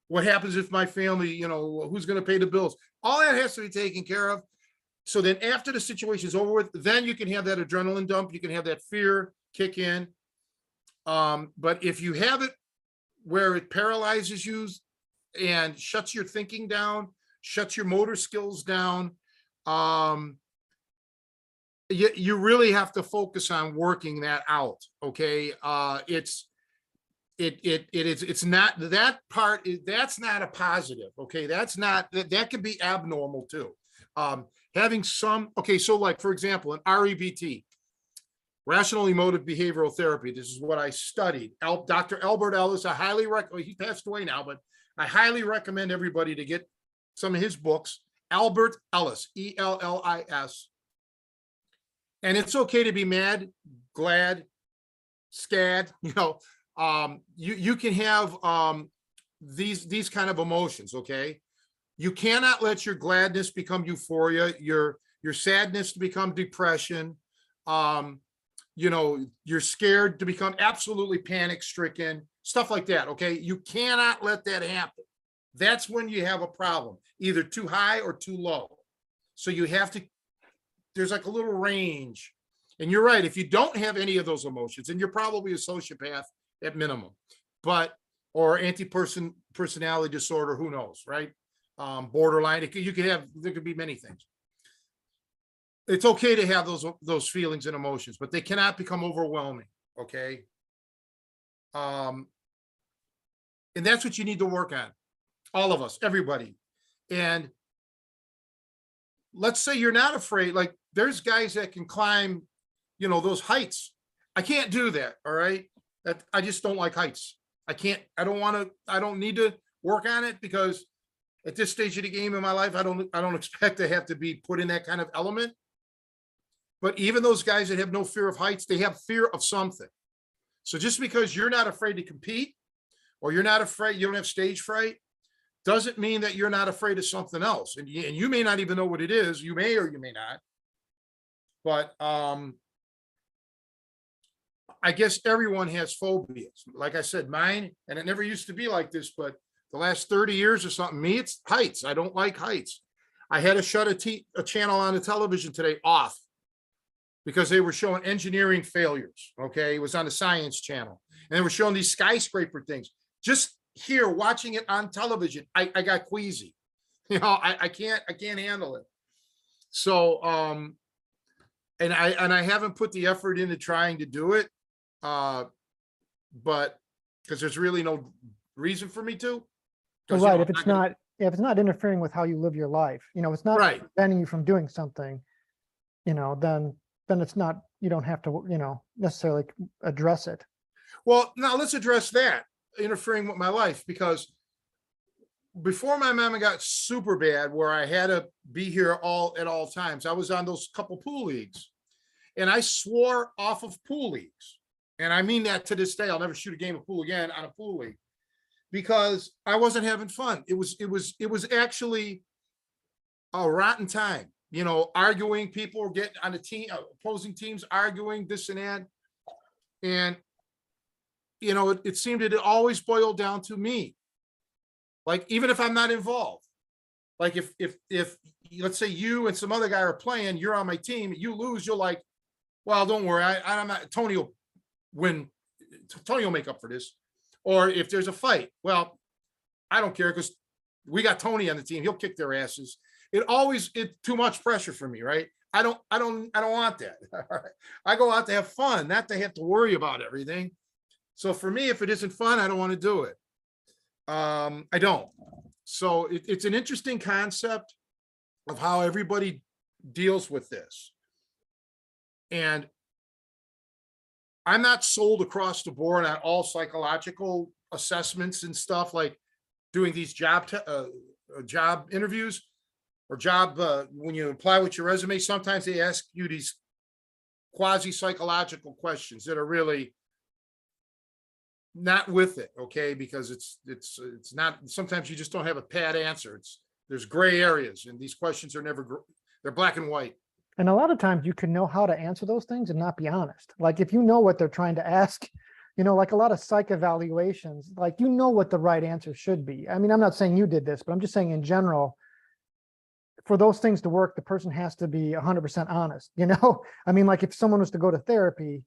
What happens if my family, who's going to pay the bills? All that has to be taken care of. So then after the situation is over with, then you can have that adrenaline dump. You can have that fear kick in. But if you have it where it paralyzes you and shuts your thinking down, shuts your motor skills down, you really have to focus on working that out. Okay. It's not that part. That's not a positive. Okay. That could be abnormal too. Having some, okay. So like, for example, in REBT, rational emotive behavioral therapy. This is what I studied. Dr. Albert Ellis, I highly recommend, he passed away now, but I highly recommend everybody to get some of his books. Albert Ellis, ELLIS. And it's okay to be mad, glad, scad, you can have these kind of emotions, okay? You cannot let your gladness become euphoria, your sadness to become depression. You're scared to become absolutely panic stricken, stuff like that. Okay. You cannot let that happen. That's when you have a problem, either too high or too low. So you have to, there's like a little range. And you're right. If you don't have any of those emotions, and you're probably a sociopath at minimum, or personality disorder, who knows, right? Borderline, there could be many things. It's okay to have those feelings and emotions, but they cannot become overwhelming. Okay. And that's what you need to work on. All of us, everybody. And let's say you're not afraid. Like there's guys that can climb, those heights. I can't do that. All right. I just don't like heights. I don't need to work on it, because at this stage of the game in my life, I don't expect to have to be put in that kind of element. But even those guys that have no fear of heights, they have fear of something. So just because you're not afraid to compete, or you're not afraid, you don't have stage fright, doesn't mean that you're not afraid of something else. And you may not even know what it is. You may, or you may not. But I guess everyone has phobias. Like I said, mine, and it never used to be like this, but the last 30 years or something, me, it's heights. I don't like heights. I had to shut a channel on the television today off, because they were showing engineering failures. Okay. It was on the Science Channel, and they were showing these skyscraper things. Just here watching it on television, I got queasy. I can't handle it. So, and I haven't put the effort into trying to do it. But because there's really no reason for me to. Right. If it's not interfering with how you live your life, it's not right, preventing you from doing something, then it's not, you don't have to, necessarily address it. Well, now let's address that, interfering with my life, because before my mama got super bad, where I had to be here at all times, I was on those couple pool leagues, and I swore off of pool leagues. And I mean that to this day. I'll never shoot a game of pool again on a pool league, because I wasn't having fun. It was actually a rotten time. Arguing, people were getting on the team, opposing teams, arguing this and that. And, it seemed that it always boiled down to me. Like, even if I'm not involved, like if let's say you and some other guy are playing, you're on my team, you lose, you're like, well, don't worry. I'm not, Tony will win. Tony will make up for this. Or if there's a fight, well, I don't care, because we got Tony on the team. He'll kick their asses. It's too much pressure for me, right? I don't want that. I go out to have fun, not to have to worry about everything. So for me, if it isn't fun, I don't want to do it. I don't. So it's an interesting concept of how everybody deals with this. And I'm not sold across the board on all psychological assessments and stuff, like doing these job interviews, or when you apply with your resume, sometimes they ask you these quasi-psychological questions that are really not with it, okay? Because it's not, sometimes you just don't have a pat answer. There's gray areas, and these questions are never, they're black and white. And a lot of times you can know how to answer those things and not be honest. Like if you know what they're trying to ask, like a lot of psych evaluations, like what the right answer should be. I mean, I'm not saying you did this, but I'm just saying in general, for those things to work, the person has to be 100% honest, I mean, like if someone was to go to therapy,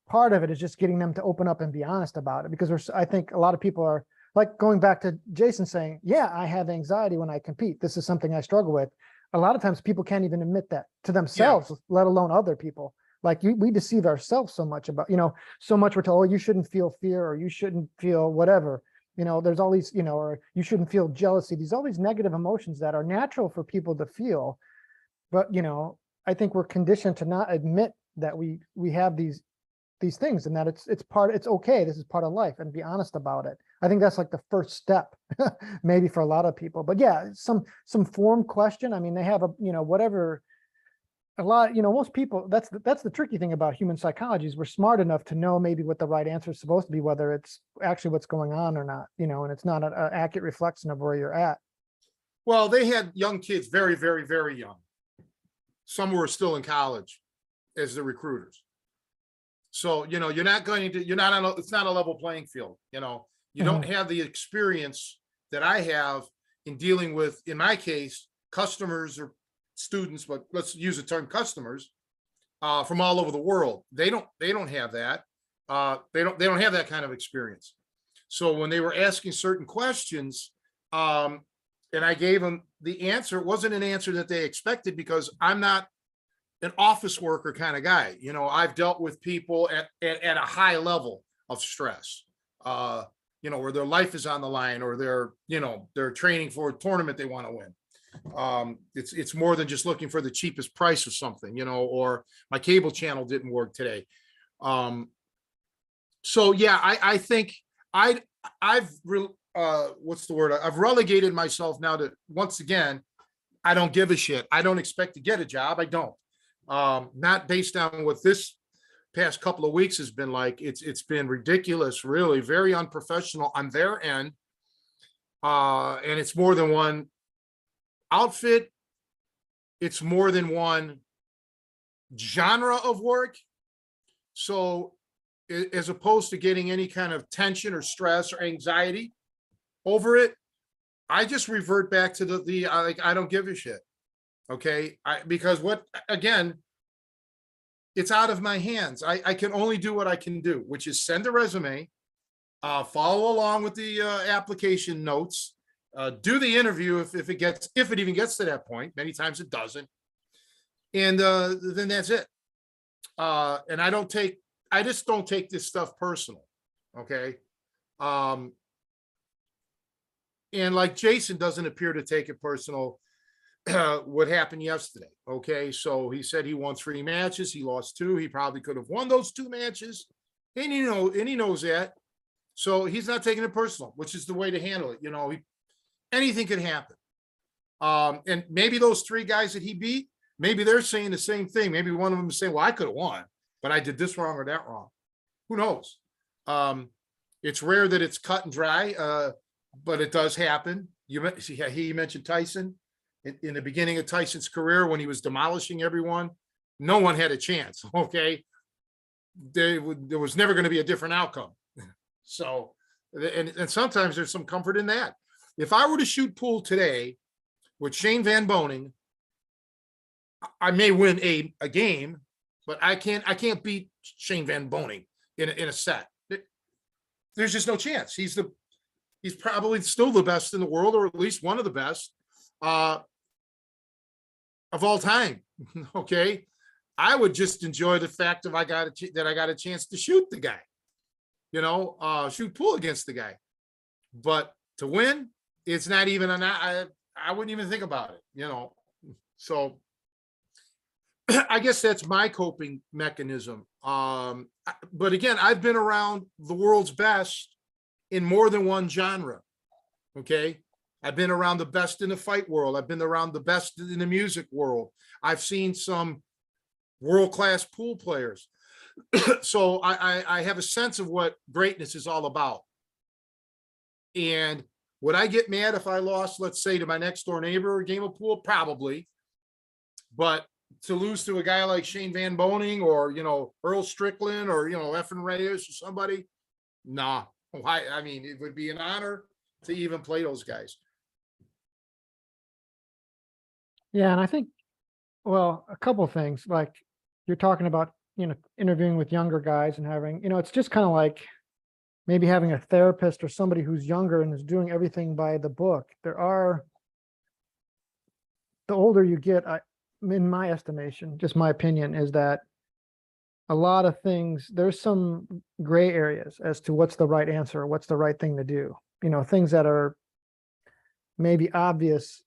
part of it is just getting them to open up and be honest about it, because I think a lot of people are like going back to Jason saying, yeah, I have anxiety when I compete. This is something I struggle with. A lot of times people can't even admit that to themselves, let alone other people. Like we deceive ourselves so much about, so much we're told, oh, you shouldn't feel fear, or you shouldn't feel whatever. There's all these, or you shouldn't feel jealousy. There's all these negative emotions that are natural for people to feel. But, I think we're conditioned to not admit that we have these things, and that it's okay. This is part of life, and be honest about it. I think that's like the first step, maybe for a lot of people. But yeah, some form question. I mean, they have whatever. A lot, most people, that's the tricky thing about human psychology is we're smart enough to know maybe what the right answer is supposed to be, whether it's actually what's going on or not, and it's not an accurate reflection of where you're at. Well, they had young kids, very, very, very young. Some were still in college as the recruiters. So, you're not it's not a level playing field. You don't have the experience that I have in dealing with, in my case, customers or students, but let's use the term customers, from all over the world. They don't have that. They don't have that kind of experience. So when they were asking certain questions, and I gave them the answer, it wasn't an answer that they expected, because I'm not an office worker kind of guy. I've dealt with people at a high level of stress, where their life is on the line, or they're training for a tournament they want to win. It's more than just looking for the cheapest price of something, or my cable channel didn't work today. So yeah, I think I've what's the word? I've relegated myself now to, once again, I don't give a shit. I don't expect to get a job. I don't. Not based on what this past couple of weeks has been like. It's been ridiculous, really, very unprofessional on their end. And it's more than one outfit. It's more than one genre of work. So as opposed to getting any kind of tension or stress or anxiety over it, I just revert back to the like, I don't give a shit. Okay. Because again, it's out of my hands. I can only do what I can do, which is send a resume, follow along with the application notes, do the interview if it even gets to that point. Many times it doesn't. And then that's it. And I just don't take this stuff personal. Okay. And like Jason doesn't appear to take it personal, what happened yesterday. Okay. So he said he won 3 matches. He lost 2. He probably could have won those 2 matches. And he knows that. So he's not taking it personal, which is the way to handle it. Anything could happen. And maybe those 3 guys that he beat, maybe they're saying the same thing. Maybe one of them is saying, well, I could have won, but I did this wrong or that wrong. Who knows? It's rare that it's cut and dry, but it does happen. He mentioned Tyson. In the beginning of Tyson's career, when he was demolishing everyone, no one had a chance. Okay. There was never going to be a different outcome. So, and sometimes there's some comfort in that. If I were to shoot pool today with Shane Van Boning, I may win a game, but I can't beat Shane Van Boning in a set. There's just no chance. He's probably still the best in the world, or at least one of the best of all time. Okay. I would just enjoy the fact that I got a chance to shoot the guy, shoot pool against the guy. But to win, it's not even I wouldn't even think about it, So I guess that's my coping mechanism. But again, I've been around the world's best in more than one genre. Okay. I've been around the best in the fight world. I've been around the best in the music world. I've seen some world-class pool players. So I have a sense of what greatness is all about. And would I get mad if I lost, let's say, to my next door neighbor a game of pool? Probably. But to lose to a guy like Shane Van Boning or, Earl Strickland or, Effin Reyes or somebody, nah. Why? I mean, it would be an honor to even play those guys. Yeah, and I think, well, a couple of things, like you're talking about, interviewing with younger guys and having, it's just kind of like maybe having a therapist or somebody who's younger and is doing everything by the book. The older you get, in my estimation, just my opinion, is that a lot of things, there's some gray areas as to what's the right answer, what's the right thing to do. Things that are maybe obvious.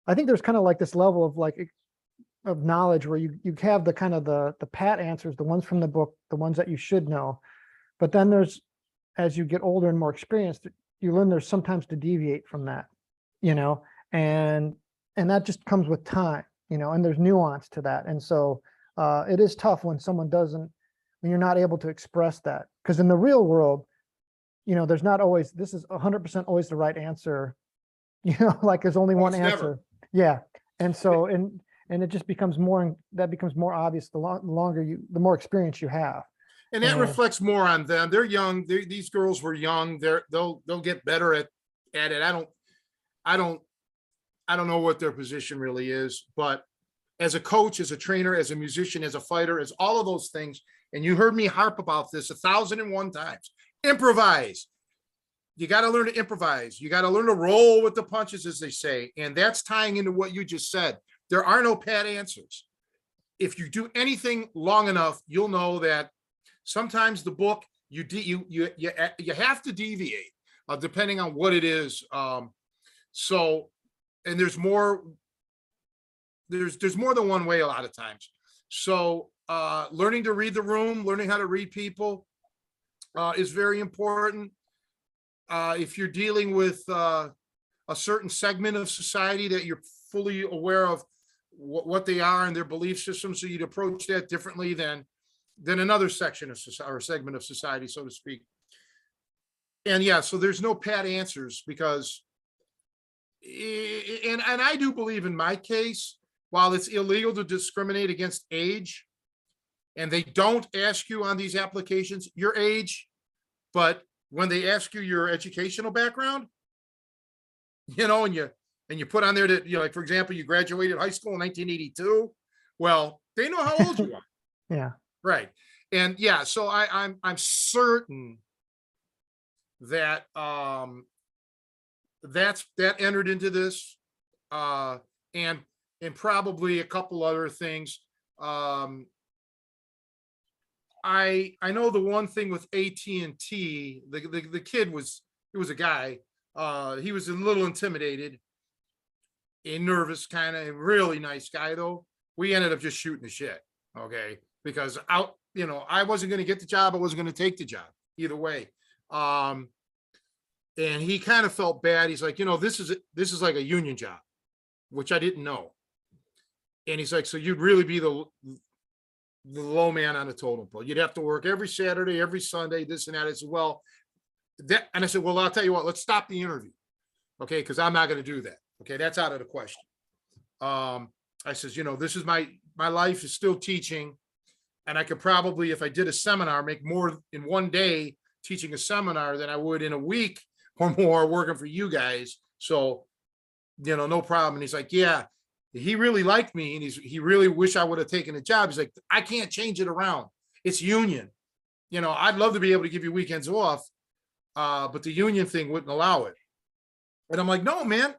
I think there's kind of like this level of knowledge where you have the kind of the pat answers, the ones from the book, the ones that you should know. But then there's, as you get older and more experienced, you learn there's sometimes to deviate from that, and that just comes with time, and there's nuance to that. And so it is tough when when you're not able to express that, because in the real world, there's not always, this is 100% always the right answer, like there's only one Almost answer. never. Yeah. And so, and it just becomes that becomes more obvious the the more experience you have. And that And- reflects more on them. They're young. These girls were young. They'll get better at it. I don't know what their position really is, but as a coach, as a trainer, as a musician, as a fighter, as all of those things, and you heard me harp about this 1,001 times, improvise. You got to learn to improvise. You got to learn to roll with the punches, as they say. And that's tying into what you just said. There are no pat answers. If you do anything long enough, you'll know that sometimes the book, you have to deviate depending on what it is. So, and there's more than one way a lot of times. So learning to read the room, learning how to read people is very important. If you're dealing with a certain segment of society that you're fully aware of what they are and their belief system, so you'd approach that differently than another section of society or segment of society, so to speak. And yeah, so there's no pat answers because, and I do believe in my case, while it's illegal to discriminate against age, and they don't ask you on these applications your age, but when they ask you your educational background, and you put on there that, like, for example, you graduated high school in 1982. Well, they know how old you are. Yeah. Right. And yeah, so I'm certain that that entered into this, and probably a couple other things. I know the one thing with AT&T, the kid was a guy. He was a little intimidated and nervous, kind of really nice guy though. We ended up just shooting the shit. Okay. Because I wasn't going to get the job. I wasn't going to take the job either way. And he kind of felt bad. He's like, this is like a union job, which I didn't know. And he's like, so you'd really be the low man on the totem pole. You'd have to work every Saturday, every Sunday, this and that. I said, well, and I said, well, I'll tell you what, let's stop the interview. Okay. Cause I'm not going to do that. Okay. That's out of the question. I says, this is my life is still teaching. And I could probably, if I did a seminar, make more in one day teaching a seminar than I would in a week or more working for you guys. So, no problem. And he's like, yeah, he really liked me. And he really wish I would have taken the job. He's like, I can't change it around. It's union. I'd love to be able to give you weekends off. But the union thing wouldn't allow it. And I'm like, no, man,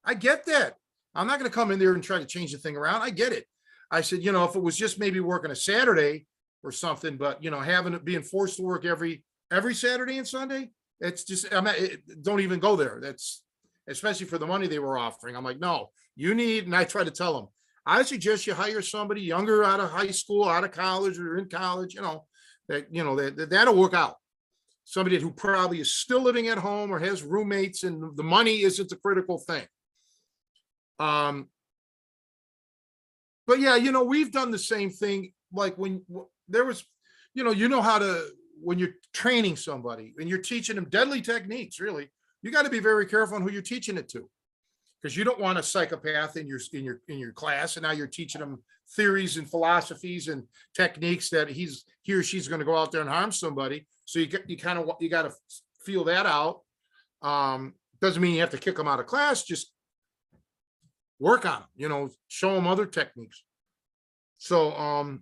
I get that. I'm not going to come in there and try to change the thing around. I get it. I said, if it was just maybe working a Saturday or something, but having it being forced to work every Saturday and Sunday, it's just, don't even go there. That's especially for the money they were offering. I'm like, no, and I try to tell them, I suggest you hire somebody younger out of high school, out of college or in college, that'll work out. Somebody who probably is still living at home or has roommates and the money isn't the critical thing. But yeah, we've done the same thing. Like when there was, you know how to, when you're training somebody and you're teaching them deadly techniques, really, you got to be very careful on who you're teaching it to, because you don't want a psychopath in your class, and now you're teaching them theories and philosophies and techniques that he or she's going to go out there and harm somebody. So you got to feel that out. Doesn't mean you have to kick them out of class. Just work on them, show them other techniques. So,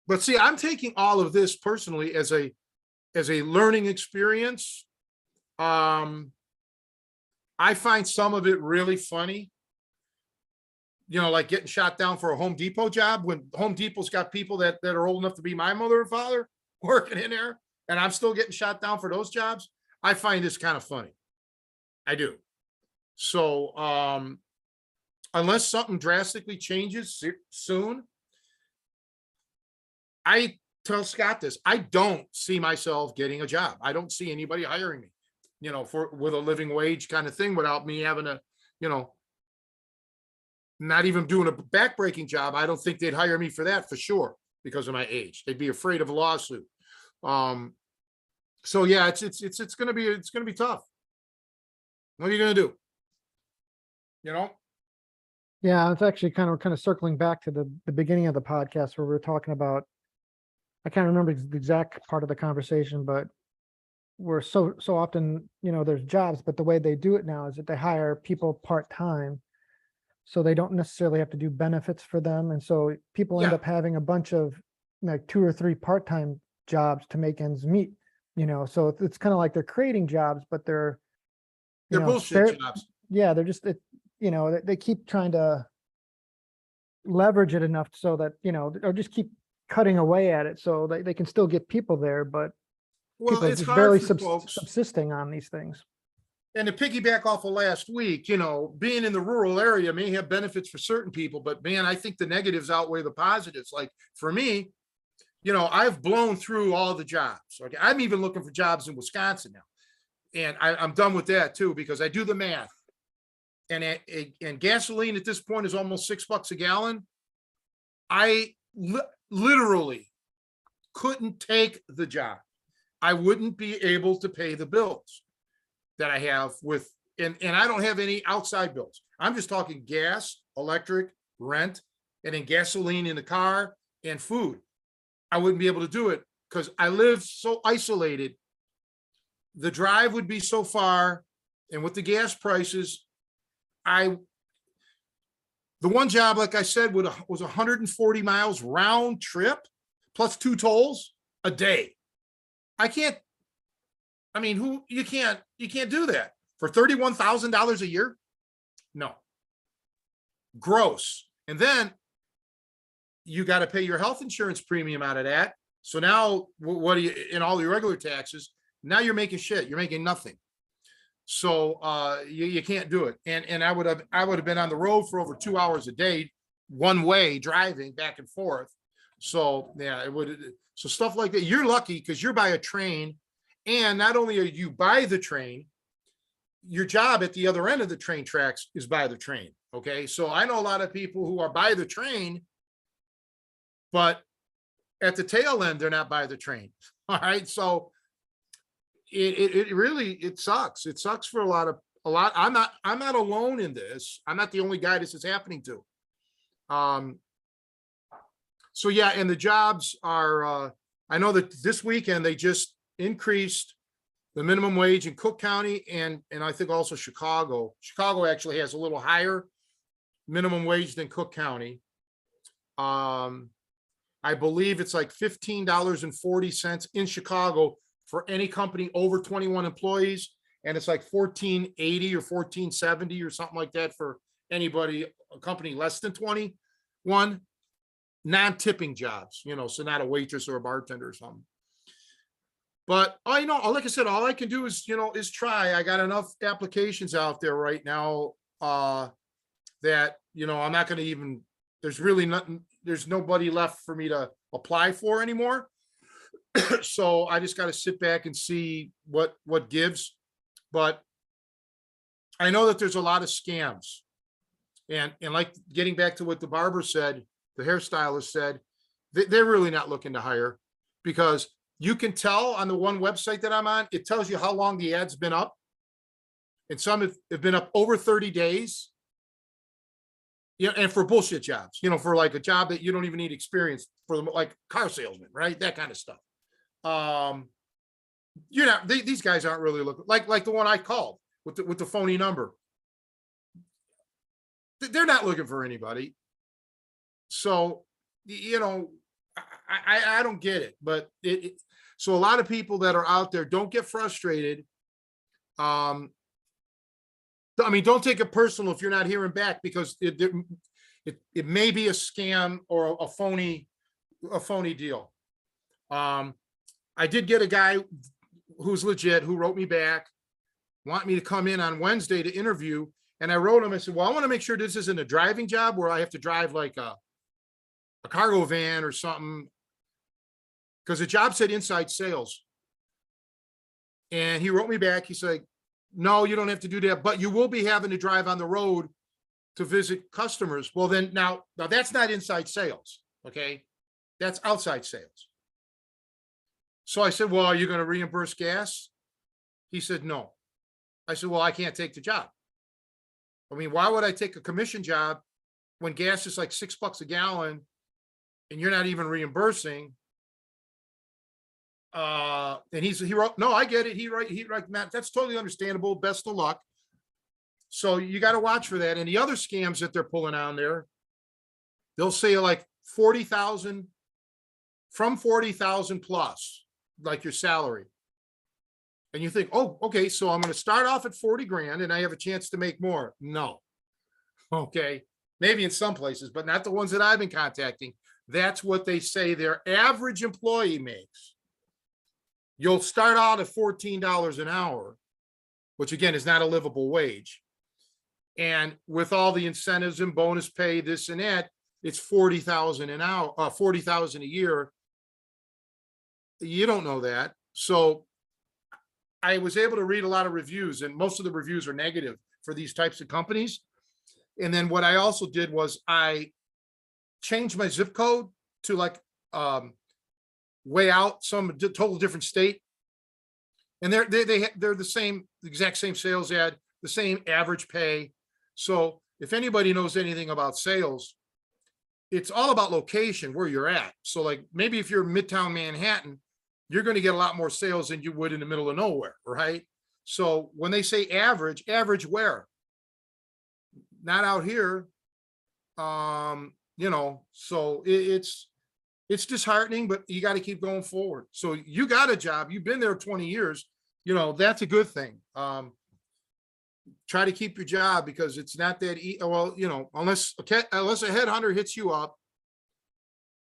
but see, I'm taking all of this personally as a learning experience. I find some of it really funny. Like getting shot down for a Home Depot job, when Home Depot's got people that are old enough to be my mother and father working in there, and I'm still getting shot down for those jobs. I find this kind of funny. I do. So, unless something drastically changes soon, I tell Scott this, I don't see myself getting a job. I don't see anybody hiring me, with a living wage kind of thing, without me having a, not even doing a backbreaking job. I don't think they'd hire me for that, for sure, because of my age. They'd be afraid of a lawsuit. So yeah, it's gonna be tough. What are you gonna do? Yeah, it's actually kind of circling back to the beginning of the podcast where we were talking about, I can't remember the exact part of the conversation, but we're so often, there's jobs, but the way they do it now is that they hire people part-time, so they don't necessarily have to do benefits for them. And so people end Yeah. up having a bunch of like 2 or 3 part-time jobs to make ends meet, so it's kind of like they're creating jobs, but they're bullshit jobs. Yeah, they're just, they keep trying to leverage it enough so that, or just keep cutting away at it so they can still get people there, but Well, people are it's just hard barely for folks. subsisting on these things. And to piggyback off of last week, being in the rural area may have benefits for certain people, but man, I think the negatives outweigh the positives. Like for me, I've blown through all the jobs. Okay, I'm even looking for jobs in Wisconsin now, and I'm done with that too, because I do the math. And gasoline at this point is almost $6 a gallon. I literally couldn't take the job. I wouldn't be able to pay the bills that I have and I don't have any outside bills. I'm just talking gas, electric, rent, and then gasoline in the car and food. I wouldn't be able to do it because I live so isolated. The drive would be so far, and with the gas prices, the one job, like I said, was 140 miles round trip plus 2 tolls a day. You can't do that for $31,000 a year. No. Gross. And then you got to pay your health insurance premium out of that. So now what do you, in all your regular taxes, now you're making shit. You're making nothing. So you can't do it. And I would have been on the road for over 2 hours a day, one way driving back and forth. So yeah, it would. So stuff like that. You're lucky because you're by a train, and not only are you by the train, your job at the other end of the train tracks is by the train. Okay, so I know a lot of people who are by the train, but at the tail end they're not by the train. All right, so it really sucks. It sucks for a lot. I'm not alone in this. I'm not the only guy this is happening to. So yeah, and the jobs are, I know that this weekend they just increased the minimum wage in Cook County and I think also Chicago. Chicago actually has a little higher minimum wage than Cook County. I believe it's like $15.40 in Chicago for any company over 21 employees. And it's like $14.80 or $14.70 or something like that for anybody, a company less than 21, non-tipping jobs, so not a waitress or a bartender or something. But like I said, all I can do is try. I got enough applications out there right now that, I'm not going to even, there's nobody left for me to apply for anymore. So I just got to sit back and see what gives. But I know that there's a lot of scams And like getting back to what the barber said, the hairstylist said, they're really not looking to hire, because you can tell on the one website that I'm on, it tells you how long the ad's been up. And some have been up over 30 days. You know, and for bullshit jobs, you know, for like a job that you don't even need experience for, like car salesman, right? That kind of stuff. You know, these guys aren't really looking like the one I called with the phony number. They're not looking for anybody. So, you know, I don't get it, but so a lot of people that are out there, don't get frustrated. I mean, don't take it personal if you're not hearing back, because it may be a scam or a phony deal. I did get a guy who's legit, who wrote me back, want me to come in on Wednesday to interview. And I wrote him, I said, well, I want to make sure this isn't a driving job where I have to drive like a cargo van or something, because the job said inside sales. And he wrote me back. He's like, no, you don't have to do that, but you will be having to drive on the road to visit customers. Well, then now that's not inside sales. Okay. That's outside sales. So I said, well, are you going to reimburse gas? He said, no. I said, well, I can't take the job. I mean, why would I take a commission job when gas is like $6 a gallon and you're not even reimbursing? And he wrote, no, I get it. He wrote, Matt, that's totally understandable. Best of luck. So you got to watch for that. And the other scams that they're pulling on there, they'll say like 40,000, from 40,000 plus, like your salary. And you think, oh, okay, so I'm going to start off at 40 grand and I have a chance to make more. No. Okay. Maybe in some places, but not the ones that I've been contacting. That's what they say their average employee makes. You'll start out at $14 an hour, which again is not a livable wage. And with all the incentives and bonus pay, this and that, it's 40,000 an hour, 40,000 a year. You don't know that. So I was able to read a lot of reviews, and most of the reviews are negative for these types of companies. And then what I also did was I changed my zip code to like way out, some total different state. And they're the same, exact same sales ad, the same average pay. So if anybody knows anything about sales, it's all about location, where you're at. So like maybe if you're Midtown Manhattan, you're going to get a lot more sales than you would in the middle of nowhere, right? So when they say average where? Not out here. You know, so it's disheartening, but you got to keep going forward. So you got a job, you've been there 20 years, you know, that's a good thing. Try to keep your job, because it's not that well, you know, unless a headhunter hits you up,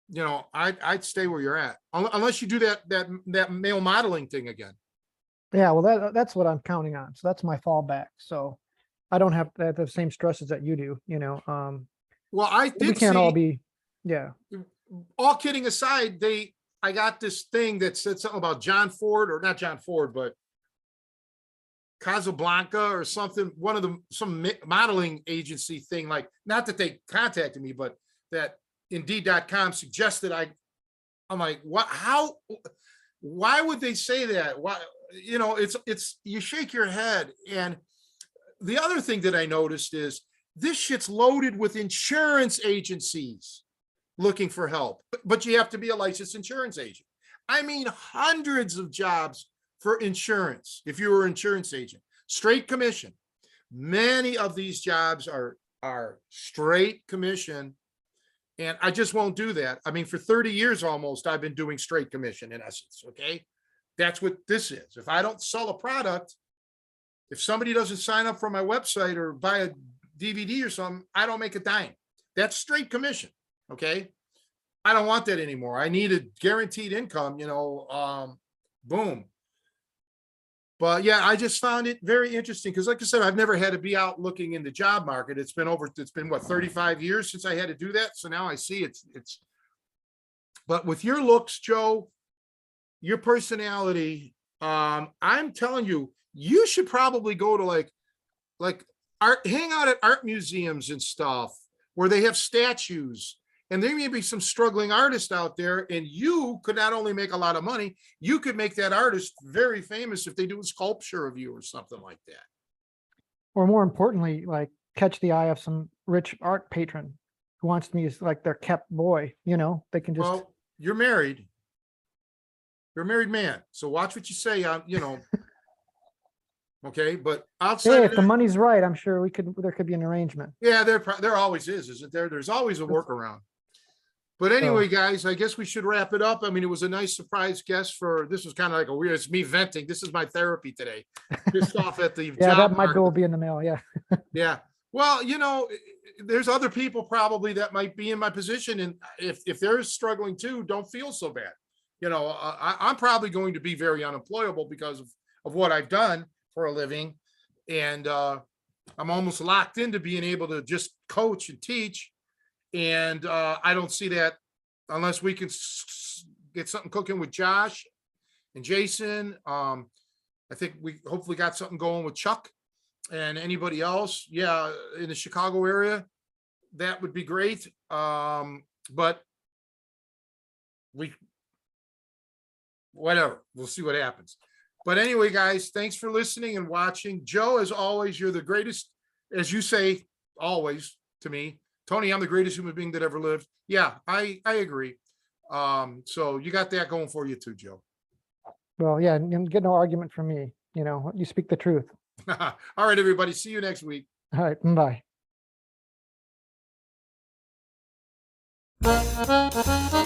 you know, I'd stay where you're at, unless you do that male modeling thing again. Yeah, well, that's what I'm counting on. So that's my fallback. So I don't have the same stresses that you do, you know. Well, I We did can't all see, be, yeah. all kidding aside, I got this thing that said something about John Ford, or not John Ford, but Casablanca or something, one of them, some modeling agency thing, like, not that they contacted me, but that Indeed.com suggested I'm like, what, why would they say that? Why, you know, it's, you shake your head. And the other thing that I noticed is this shit's loaded with insurance agencies looking for help, but you have to be a licensed insurance agent. I mean, hundreds of jobs for insurance. If you were an insurance agent, straight commission. Many of these jobs are straight commission. And I just won't do that. I mean, for 30 years almost, I've been doing straight commission in essence. Okay. That's what this is. If I don't sell a product, if somebody doesn't sign up for my website or buy a DVD or something, I don't make a dime. That's straight commission. Okay. I don't want that anymore. I need a guaranteed income, you know, boom. But yeah, I just found it very interesting because, like I said, I've never had to be out looking in the job market. It's been what, 35 years since I had to do that. So now I see it's, but with your looks, Joe, your personality, I'm telling you, you should probably go to like hang out at art museums and stuff where they have statues. And there may be some struggling artists out there, and you could not only make a lot of money, you could make that artist very famous if they do a sculpture of you or something like that. Or more importantly, like catch the eye of some rich art patron who wants to use like their kept boy, you know, they can just, Well, you're married. You're a married man, so watch what you say on, you know. Okay, but outside hey, of if the that, money's right, I'm sure there could be an arrangement. yeah, there always is, isn't there? There's always a workaround. But anyway, guys, I guess we should wrap it up. I mean, it was a nice surprise guest this was kind of like a weird, it's me venting. This is my therapy today. Pissed off at the Yeah, job that my market. bill will be in the mail. Yeah. Yeah. Well, you know, there's other people probably that might be in my position. And if they're struggling too, don't feel so bad. You know, I'm probably going to be very unemployable because of what I've done for a living. And I'm almost locked into being able to just coach and teach. And I don't see that unless we can get something cooking with Josh and Jason. I think we hopefully got something going with Chuck and anybody else. Yeah, in the Chicago area, that would be great. But whatever, we'll see what happens. But anyway, guys, thanks for listening and watching. Joe, as always, you're the greatest, as you say, always to me. Tony, I'm the greatest human being that ever lived. Yeah, I agree. So you got that going for you too, Joe. Well, yeah, and get no argument from me. You know, you speak the truth. All right, everybody. See you next week. All right. Bye.